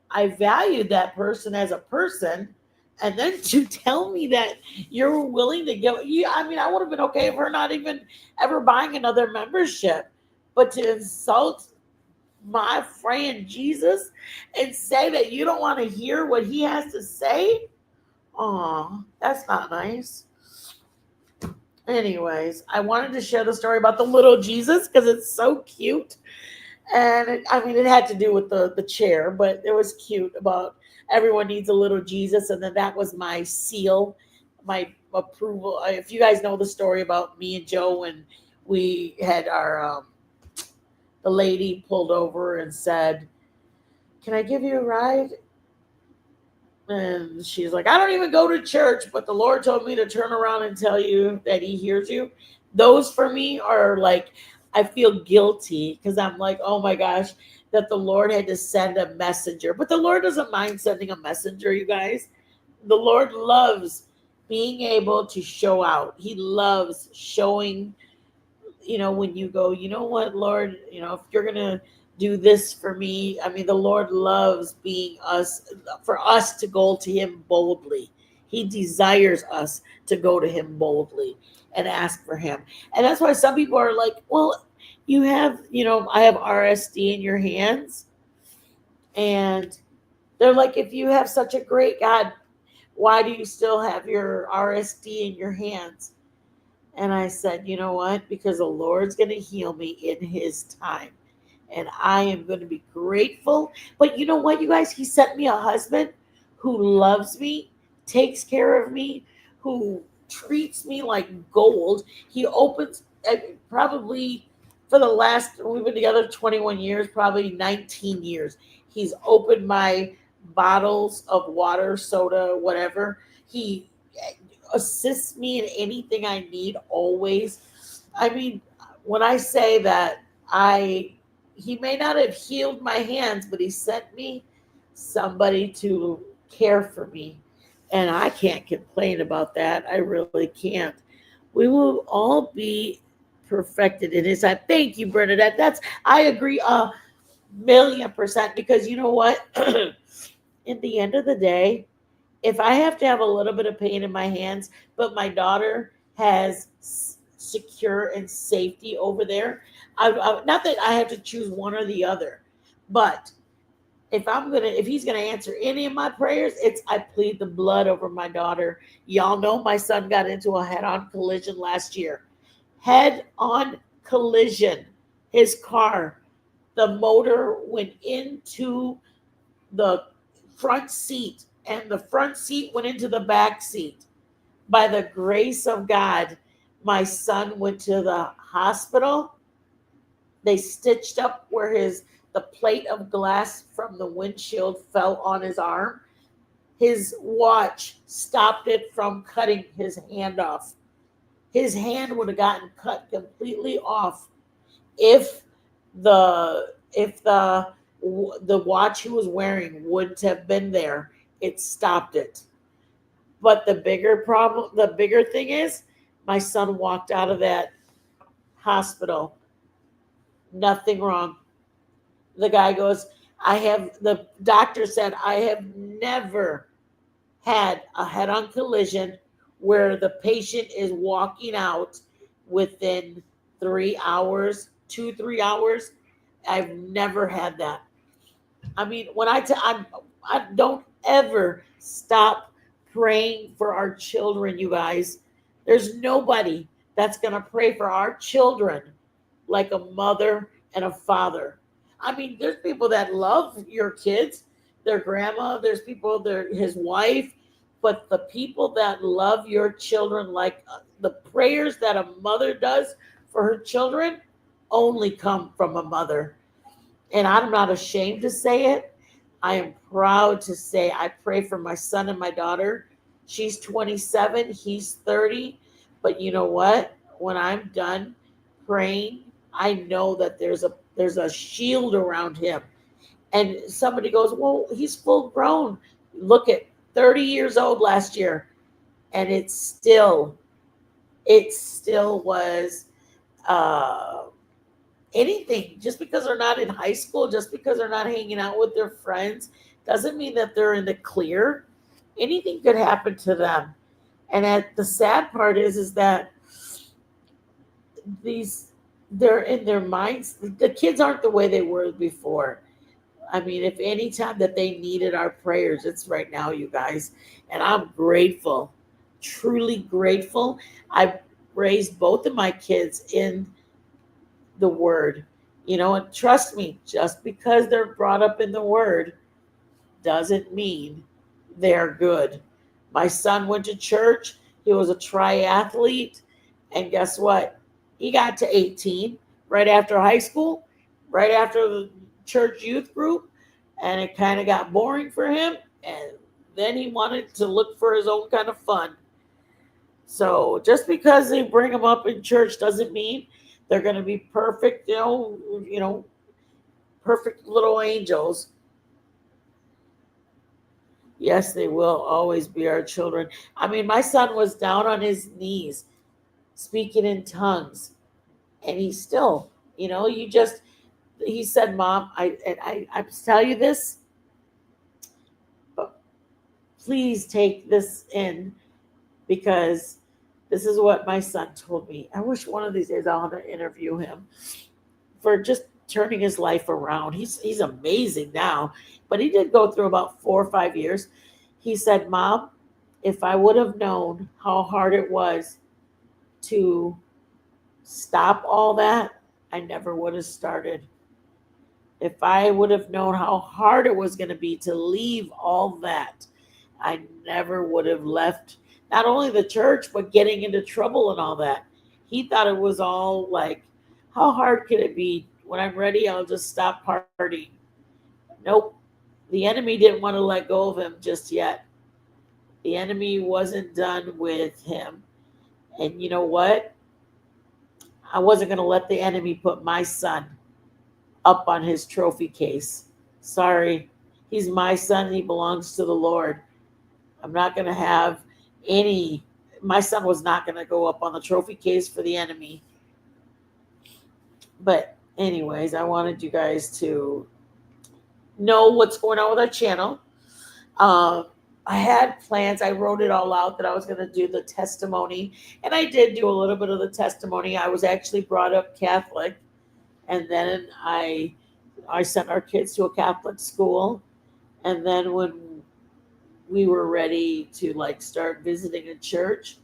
I valued that person as a person. And then to tell me that you're willing to give, you, I mean, I would have been okay if her not even ever buying another membership, but to insult my friend Jesus and say that you don't want to hear what he has to say, oh, that's not nice. Anyways, I wanted to share the story about the little Jesus because it's so cute. And I mean, it had to do with the chair, but it was cute about everyone needs a little Jesus. And then that was my seal, my approval. If you guys know the story about me and Joe when we had the lady pulled over and said, "Can I give you a ride?" And she's like, "I don't even go to church, but the Lord told me to turn around and tell you that he hears you." Those for me are like, I feel guilty because I'm like, oh my gosh, that the Lord had to send a messenger. But the Lord doesn't mind sending a messenger, you guys. The Lord loves being able to show out. He loves showing, when you go, you know what, Lord, if you're going to do this for me, I mean, the Lord loves for us to go to him boldly. He desires us to go to him boldly and ask for him. And that's why some people are like, well, I have RSD in your hands. And they're like, if you have such a great God, why do you still have your RSD in your hands? And I said, you know what? Because the Lord's going to heal me in his time. And I am going to be grateful. But you know what, you guys? He sent me a husband who loves me, takes care of me, who treats me like gold. He opens, probably for the last, we've been together 21 years, probably 19 years. He's opened my bottles of water, soda, whatever. He assists me in anything I need always. I mean, when I say that he may not have healed my hands, but he sent me somebody to care for me. And I can't complain about that. I really can't. We will all be perfected in his time. Thank you, Bernadette. I agree 1,000,000% because you know what? In the end of the day, if I have to have a little bit of pain in my hands, but my daughter has secure and safety over there, not that I have to choose one or the other, but if he's gonna answer any of my prayers, it's I plead the blood over my daughter. Y'all know my son got into a head-on collision last year. Head-on collision. His car, the motor went into the front seat, and the front seat went into the back seat. By the grace of God, my son went to the hospital. They stitched up where the plate of glass from the windshield fell on his arm. His watch stopped it from cutting his hand off. His hand would have gotten cut completely off if the watch he was wearing wouldn't have been there. It stopped it. But the bigger thing is, my son walked out of that hospital, nothing wrong. The guy goes, the doctor said, I have never had a head on collision where the patient is walking out within 3 hours, 3 hours. I've never had that. I mean, I don't ever stop praying for our children, you guys. There's nobody that's going to pray for our children like a mother and a father. I mean, there's people that love your kids, their grandma, there's people, his wife, but the people that love your children, like the prayers that a mother does for her children, only come from a mother. And I'm not ashamed to say it. I am proud to say I pray for my son and my daughter She's 27, he's 30. But you know what? When I'm done praying, I know that there's a shield around him. And somebody goes, "Well, he's full grown. Look at 30 years old last year." And it still was uh anything. Just because they're not in high school, just because they're not hanging out with their friends, doesn't mean that they're in the clear. Anything could happen to them. And the sad part is that these they're in their minds. The kids aren't the way they were before. I mean, if any time that they needed our prayers, it's right now, you guys. And I'm grateful, truly grateful. I raised both of my kids in the word. And trust me, just because they're brought up in the word doesn't mean they're good. My son went to church. He was a triathlete. And guess what? He got to 18 right after high school, right after the church youth group. And it kind of got boring for him. And then he wanted to look for his own kind of fun. So just because they bring them up in church doesn't mean they're going to be perfect, perfect little angels. Yes, they will always be our children. I mean, my son was down on his knees speaking in tongues, and he still, he said, "Mom, I tell you this, but please take this in because this is what my son told me." I wish one of these days I'll have to interview him for just turning his life around. He's amazing now, but he did go through about 4 or 5 years. He said, "Mom, if I would have known how hard it was to stop all that, I never would have started. If I would have known how hard it was going to be to leave all that, I never would have left not only the church, but getting into trouble and all that." He thought it was all like, how hard can it be? When I'm ready, I'll just stop partying. Nope. The enemy didn't want to let go of him just yet. The enemy wasn't done with him. And you know what? I wasn't going to let the enemy put my son up on his trophy case. Sorry. He's my son. He belongs to the Lord. I'm not going to have my son was not going to go up on the trophy case for the enemy. But anyways, I wanted you guys to know what's going on with our channel. I had plans. I wrote it all out that I was going to do the testimony. And I did do a little bit of the testimony. I was actually brought up Catholic. And then I sent our kids to a Catholic school. And then when we were ready to start visiting a church,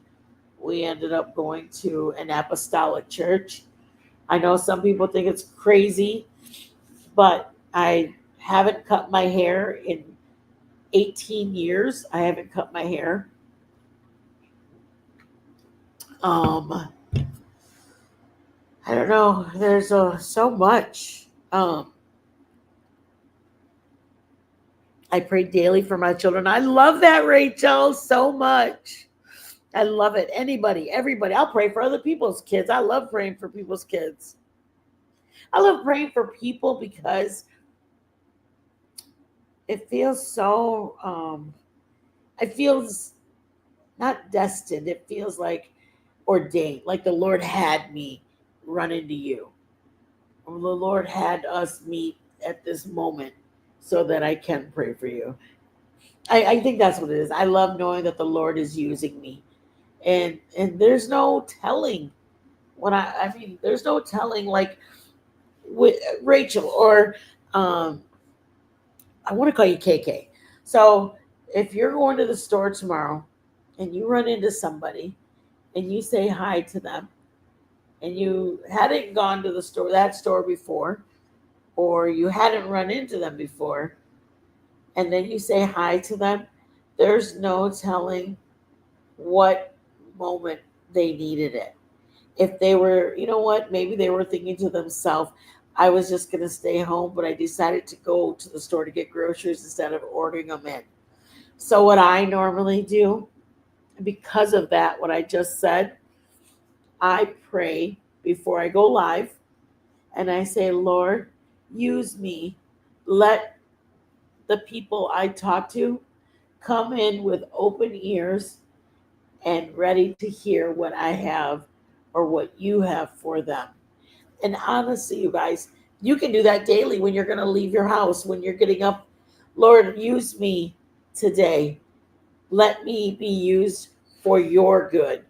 we ended up going to an apostolic church. I know some people think it's crazy, but I haven't cut my hair in 18 years. I haven't cut my hair. I don't know. There's so much. I pray daily for my children. I love that, Rachel, so much. I love it. Anybody, everybody. I'll pray for other people's kids. I love praying for people's kids. I love praying for people because it feels so, it feels not destined. It feels like ordained, like the Lord had me run into you. Or the Lord had us meet at this moment so that I can pray for you. I think that's what it is. I love knowing that the Lord is using me. And there's no telling there's no telling with Rachel or I want to call you KK. So if you're going to the store tomorrow and you run into somebody and you say hi to them and you hadn't gone to that store before, or you hadn't run into them before, and then you say hi to them, there's no telling what moment they needed it. If they were, you know what, maybe they were thinking to themselves, I was just going to stay home, but I decided to go to the store to get groceries instead of ordering them in. So what I normally do because of that, what I just said, I pray before I go live and I say, Lord, use me. Let the people I talk to come in with open ears and ready to hear what I have or what you have for them. And honestly, you guys, you can do that daily when you're going to leave your house, when you're getting up. Lord, use me today. Let me be used for your good.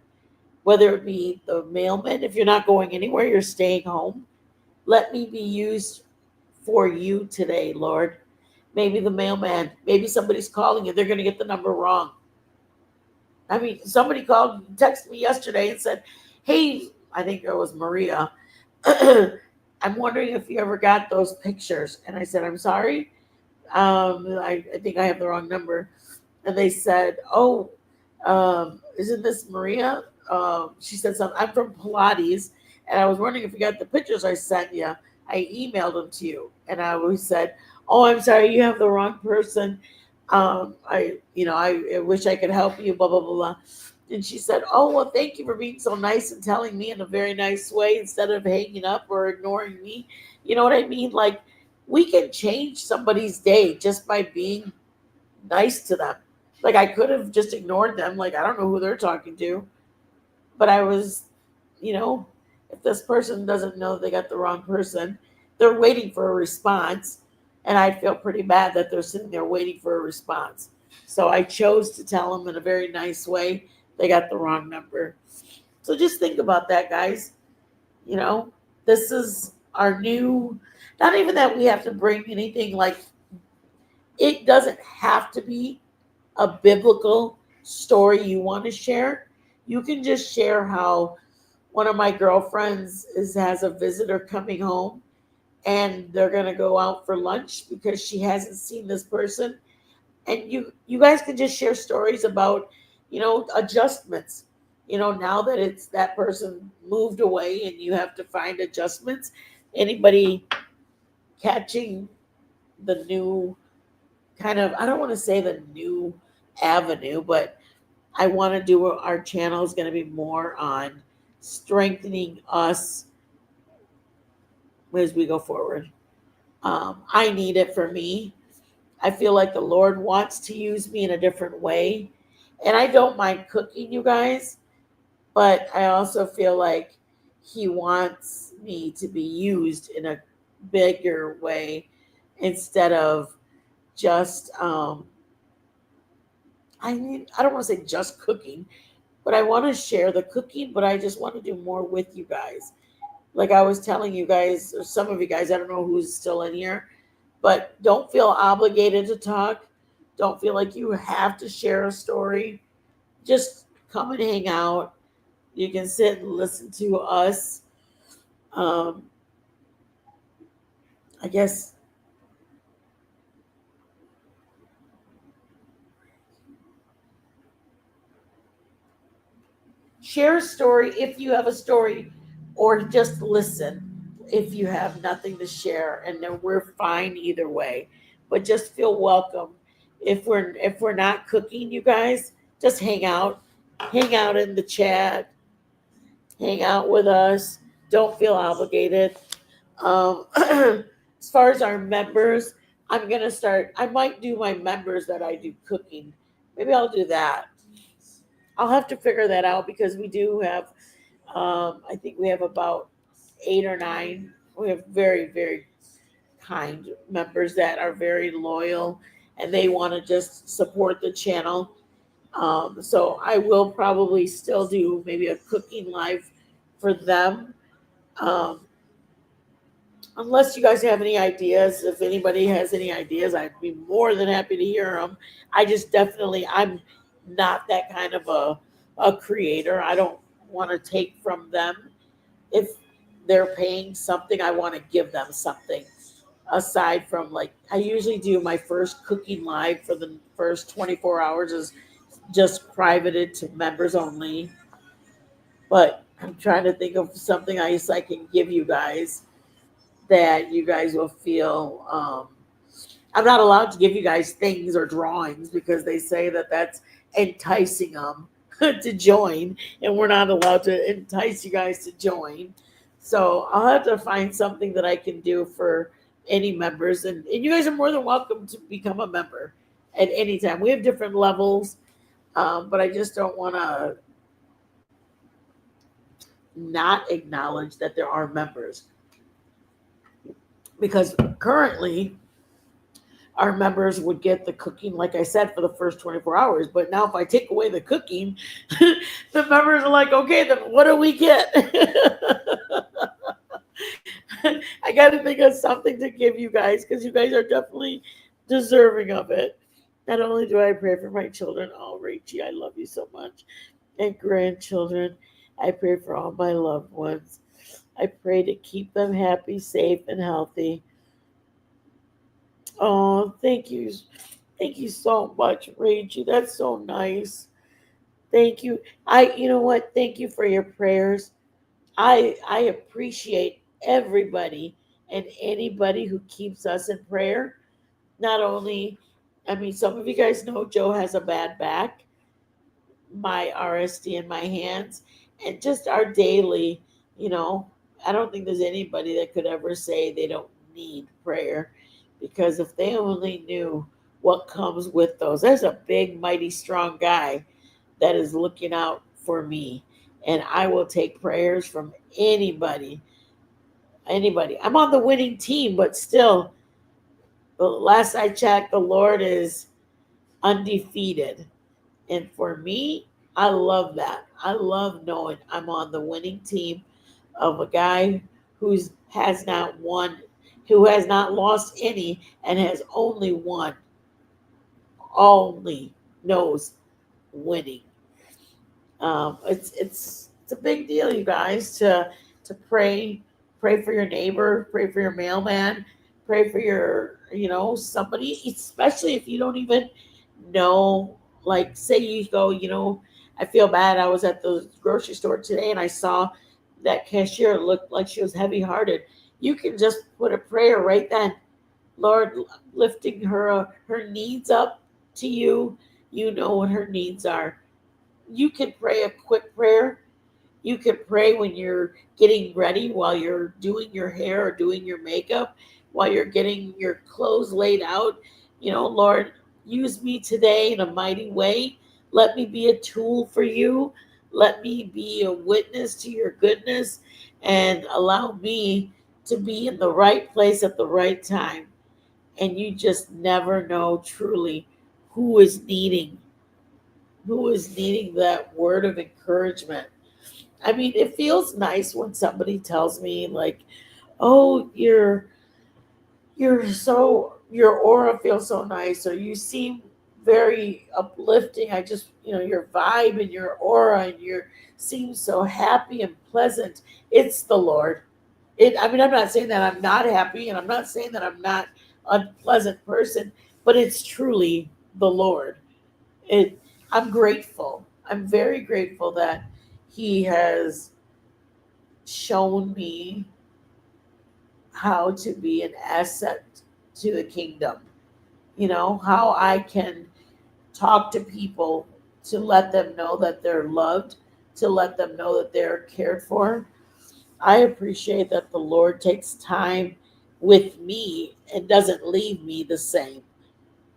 Whether it be the mailman, if you're not going anywhere, you're staying home. Let me be used for you today, Lord. Maybe the mailman, maybe somebody's calling you, they're going to get the number wrong. I mean, somebody called, texted me yesterday and said, hey, I think it was Maria. I'm wondering if you ever got those pictures. And I said, I'm sorry. I think I have the wrong number. And they said, oh, isn't this Maria? She said something. I'm from Pilates. And I was wondering if you got the pictures I sent you. I emailed them to you. And I always said, oh, I'm sorry, you have the wrong person. I wish I could help you, blah, blah, blah, blah. And she said, oh, well, thank you for being so nice and telling me in a very nice way instead of hanging up or ignoring me. You know what I mean? Like, we can change somebody's day just by being nice to them. Like, I could have just ignored them. Like, I don't know who they're talking to. But I was, if this person doesn't know they got the wrong person, they're waiting for a response. And I feel pretty bad that they're sitting there waiting for a response. So I chose to tell them in a very nice way they got the wrong number. So just think about that, guys. This is our new, not even that we have to bring anything like, it doesn't have to be a biblical story you want to share. You can just share how one of my girlfriends has a visitor coming home and they're going to go out for lunch because she hasn't seen this person. And you guys can just share stories about, adjustments. Now that it's that person moved away and you have to find adjustments. Anybody catching the new kind of, I don't want to say the new avenue, but I want to do, our channel is going to be more on strengthening us as we go forward. I need it for me. I feel like the Lord wants to use me in a different way. And I don't mind cooking, you guys, but I also feel like he wants me to be used in a bigger way instead of just, I don't want to say just cooking, but I want to share the cooking, but I just want to do more with you guys. Like I was telling you guys, or some of you guys, I don't know who's still in here, but don't feel obligated to talk. Don't feel like you have to share a story. Just come and hang out. You can sit and listen to us. I guess share a story if you have a story, or just listen if you have nothing to share, and then we're fine either way. But just feel welcome. If we're not cooking, you guys, just hang out in the chat, hang out with us. Don't feel obligated. As far as our members, I'm gonna start. I might do my members that I do cooking. Maybe I'll do that. I'll have to figure that out because we do have. I think we have about 8 or 9. We have very, very kind members that are very loyal and they want to just support the channel. So I will probably still do maybe a cooking live for them. Unless you guys have any ideas, if anybody has any ideas, I'd be more than happy to hear them. I'm not that kind of a creator. I don't want to take from them. If they're paying something, I want to give them something aside from, like, I usually do my first cooking live for the first 24 hours is just privated to members only. But I'm trying to think of something else I can give you guys that you guys will feel. I'm not allowed to give you guys things or drawings because they say that that's enticing them. to join, and we're not allowed to entice you guys to join. So I'll have to find something that I can do for any members, and you guys are more than welcome to become a member at any time. We have different levels, but I just don't want to not acknowledge that there are members, because currently our members would get the cooking, like I said, for the first 24 hours. But now if I take away the cooking, the members are like, okay, then what do we get? I got to think of something to give you guys, because you guys are definitely deserving of it. Not only do I pray for my children, oh, Rachie, I love you so much, and grandchildren, I pray for all my loved ones. I pray to keep them happy, safe, and healthy. Oh, thank you. Thank you so much, Rachie. That's so nice. Thank you. You know what? Thank you for your prayers. I appreciate everybody and anybody who keeps us in prayer. Not only, I mean, some of you guys know Joe has a bad back, my RSD in my hands, and just our daily, you know, I don't think there's anybody that could ever say they don't need prayer, because if they only knew what comes with those, there's a big, mighty, strong guy that is looking out for me, and I will take prayers from anybody. Anybody. I'm on the winning team, but still, the last I checked, the Lord is undefeated. And for me, I love that. I love knowing I'm on the winning team of a guy who's has not won, who has not lost any, and has only won, only knows winning. It's a big deal, you guys, to pray for your neighbor, pray for your mailman, pray for your, somebody, especially if you don't even know. Like, say you go, I feel bad. I was at the grocery store today and I saw that cashier looked like she was heavy hearted. You can just put a prayer right then, Lord, lifting her needs up to you. You know what her needs are. You can pray a quick prayer. You can pray when you're getting ready, while you're doing your hair or doing your makeup, while you're getting your clothes laid out. Lord, use me today in a mighty way. Let me be a tool for you. Let me be a witness to your goodness, and allow me to be in the right place at the right time. And you just never know truly who is needing that word of encouragement. I mean, it feels nice when somebody tells me, like, "Oh, your aura feels so nice, or you seem very uplifting. I just, your vibe and your aura, and you seem so happy and pleasant." It's the Lord. I mean, I'm not saying that I'm not happy, and I'm not saying that I'm not a unpleasant person, but it's truly the Lord. It. I'm grateful. I'm very grateful that He has shown me how to be an asset to the kingdom. How I can talk to people to let them know that they're loved, to let them know that they're cared for. I appreciate that the Lord takes time with me and doesn't leave me the same.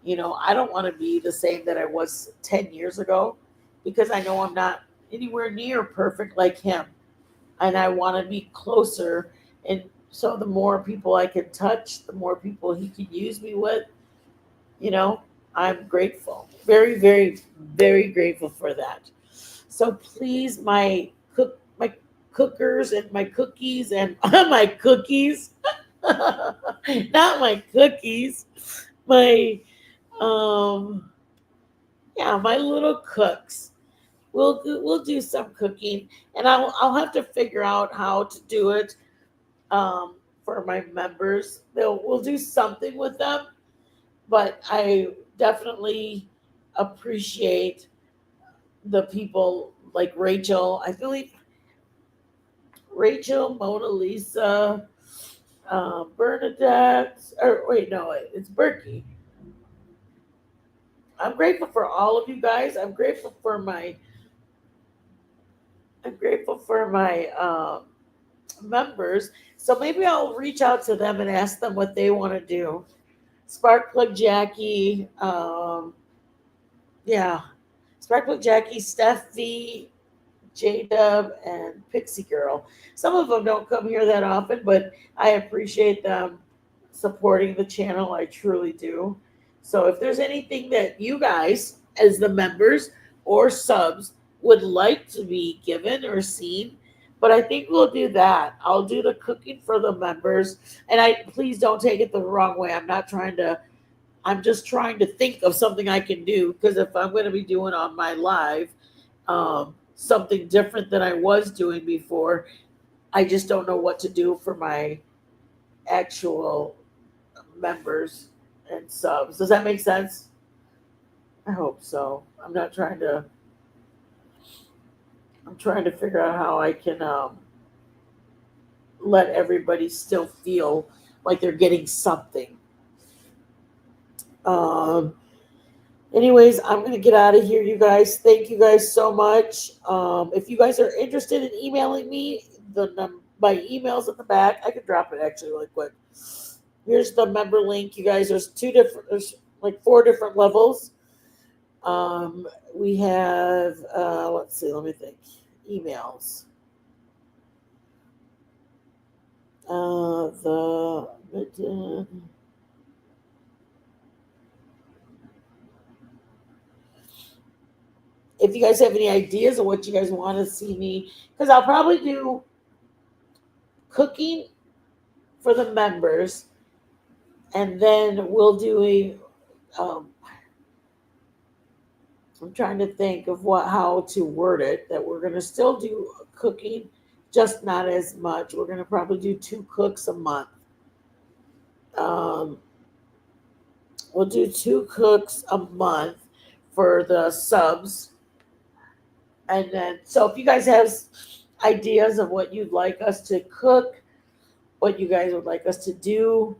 I don't want to be the same that I was 10 years ago, because I know I'm not anywhere near perfect like Him. And I want to be closer. And so the more people I can touch, the more people He can use me with. You know, I'm grateful. Very, very, very grateful for that. So please, my cookers and my cookies and my cookies, not my cookies, my yeah, my little cooks. We'll do some cooking, and I'll have to figure out how to do it for my members. We'll do something with them, but I definitely appreciate the people like Rachel. I believe Rachel, Mona Lisa, Bernadette, or wait, no, it's Berkey. I'm grateful for all of you guys. I'm grateful for my I'm grateful for my members. So maybe I'll reach out to them and ask them what they want to do. Sparkplug Jackie, yeah, Sparkplug Jackie, Steph V, J Dub, and Pixie Girl. Some of them don't come here that often, but I appreciate them supporting the channel. I truly do. So if there's anything that you guys, as the members or subs, would like to be given or seen, but I think we'll do that. I'll do the cooking for the members, and I please don't take it the wrong way. I'm just trying to think of something I can do because if I'm going to be doing on my live something different than I was doing before, I just don't know what to do for my actual members and subs. Does that make sense? I hope so. I'm trying to figure out how I can let everybody still feel like they're getting something. Anyways, I'm going to get out of here, you guys. Thank you guys so much. If you guys are interested in emailing me, my email's at the back. I can drop it actually really quick. Here's the member link. You guys, there's like 4 different levels. We have, let's see, let me think. Emails. If you guys have any ideas of what you guys want to see me, because I'll probably do cooking for the members, and then we'll do I'm trying to think of how to word it, that we're going to still do cooking, just not as much. We're going to probably do 2 cooks a month. We'll do 2 cooks a month for the subs. And then, so if you guys have ideas of what you'd like us to cook, what you guys would like us to do,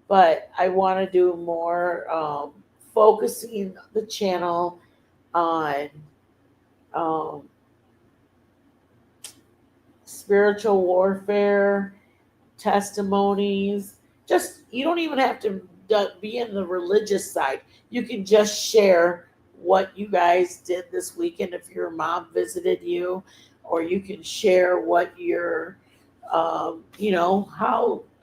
but I want to do more focusing the channel on spiritual warfare, testimonies. Just, you don't even have to be in the religious side. You can just share what you guys did this weekend if your mom visited you, or you can share what your how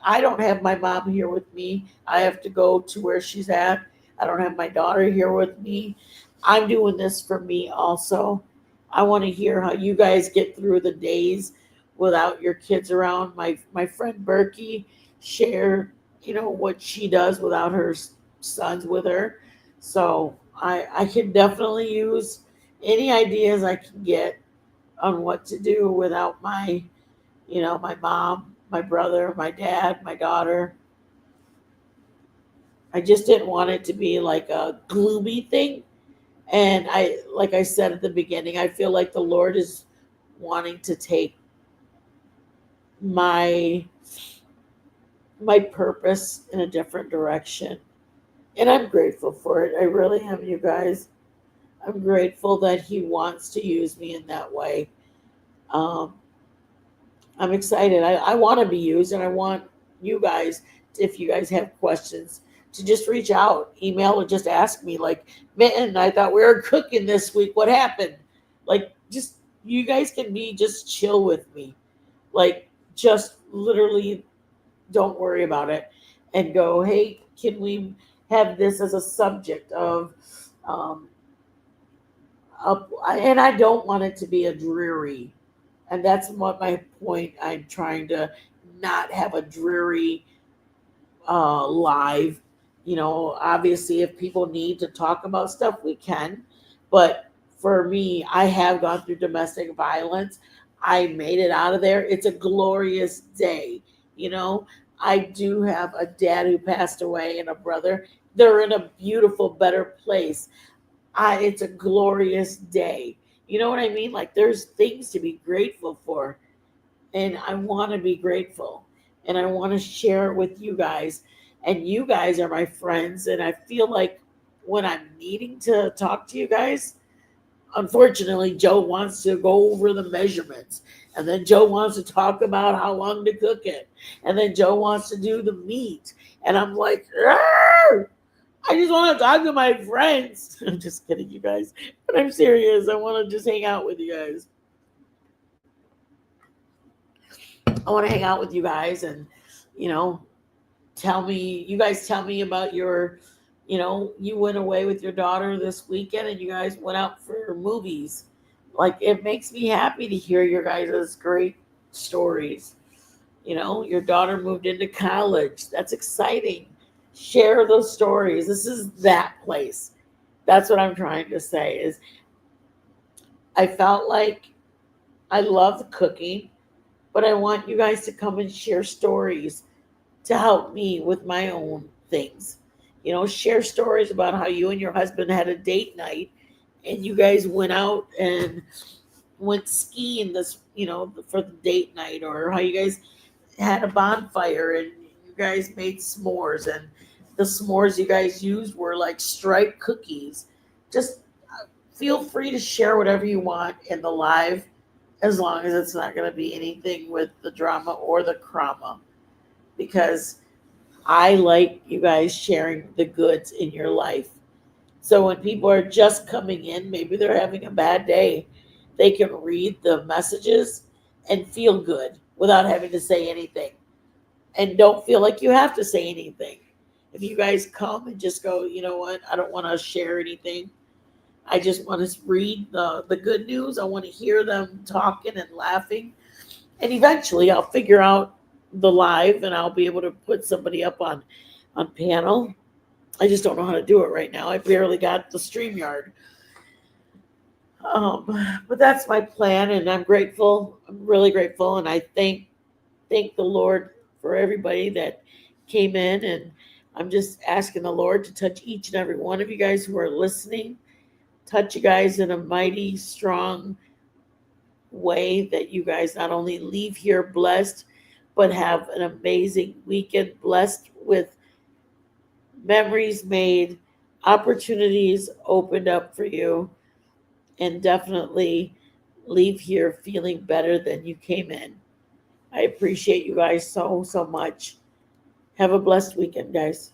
I don't have my mom here with me. I have to go to where she's at. I don't have my daughter here with me. I'm doing this for me also. I want to hear how you guys get through the days without your kids around. My friend Berkey shared, what she does without her sons with her. So I can definitely use any ideas I can get on what to do without my mom, my brother, my dad, my daughter. I just didn't want it to be like a gloomy thing. And like I said at the beginning, I feel like the Lord is wanting to take my purpose in a different direction. And I'm grateful for it. I really am, you guys. I'm grateful that he wants to use me in that way. I'm excited. I want to be used, and I want you guys, if you guys have questions, to just reach out, email, or just ask me, like, Mitten, I thought we were cooking this week. What happened? Like, just, you guys can just chill with me. Like, just literally don't worry about it and go, hey, can we have this as a subject of, and I don't want it to be a dreary, and that's what my point. I'm trying to not have a dreary live. Obviously, if people need to talk about stuff, we can. But for me, I have gone through domestic violence. I made it out of there. It's a glorious day. I do have a dad who passed away and a brother. They're in a beautiful, better place. It's a glorious day. You know what I mean? Like, there's things to be grateful for. And I want to be grateful. And I want to share it with you guys. And you guys are my friends. And I feel like when I'm needing to talk to you guys, unfortunately, Joe wants to go over the measurements. And then Joe wants to talk about how long to cook it. And then Joe wants to do the meat. And I'm like, "Arr! I just want to talk to my friends." I'm just kidding, you guys. But I'm serious. I want to just hang out with you guys. I want to hang out with you guys and, you know, you guys tell me about your, you went away with your daughter this weekend and you guys went out for movies. Like, it makes me happy to hear your guys' great stories. Your daughter moved into college. That's exciting. Share those stories. This is that place. That's what I'm trying to say is I felt like I love cooking, but I want you guys to come and share stories to help me with my own things. Share stories about how you and your husband had a date night and you guys went out and went skiing for the date night, or how you guys had a bonfire and you guys made s'mores, and the s'mores you guys used were like striped cookies. Just feel free to share whatever you want in the live, as long as it's not going to be anything with the drama or the crama, because I like you guys sharing the goods in your life. So when people are just coming in, maybe they're having a bad day, they can read the messages and feel good without having to say anything. And don't feel like you have to say anything. If you guys come and just go, you know what, I don't want to share anything. I just want to read the good news. I want to hear them talking and laughing. And eventually I'll figure out the live and I'll be able to put somebody up on panel. I just don't know how to do it right now. I barely got the StreamYard. But that's my plan, and I'm grateful. I'm really grateful, and I thank the Lord for everybody that came in, and I'm just asking the Lord to touch each and every one of you guys who are listening. Touch you guys in a mighty, strong way, that you guys not only leave here blessed, but have an amazing weekend, blessed with memories made, opportunities opened up for you, and definitely leave here feeling better than you came in. I appreciate you guys so, so much. Have a blessed weekend, guys.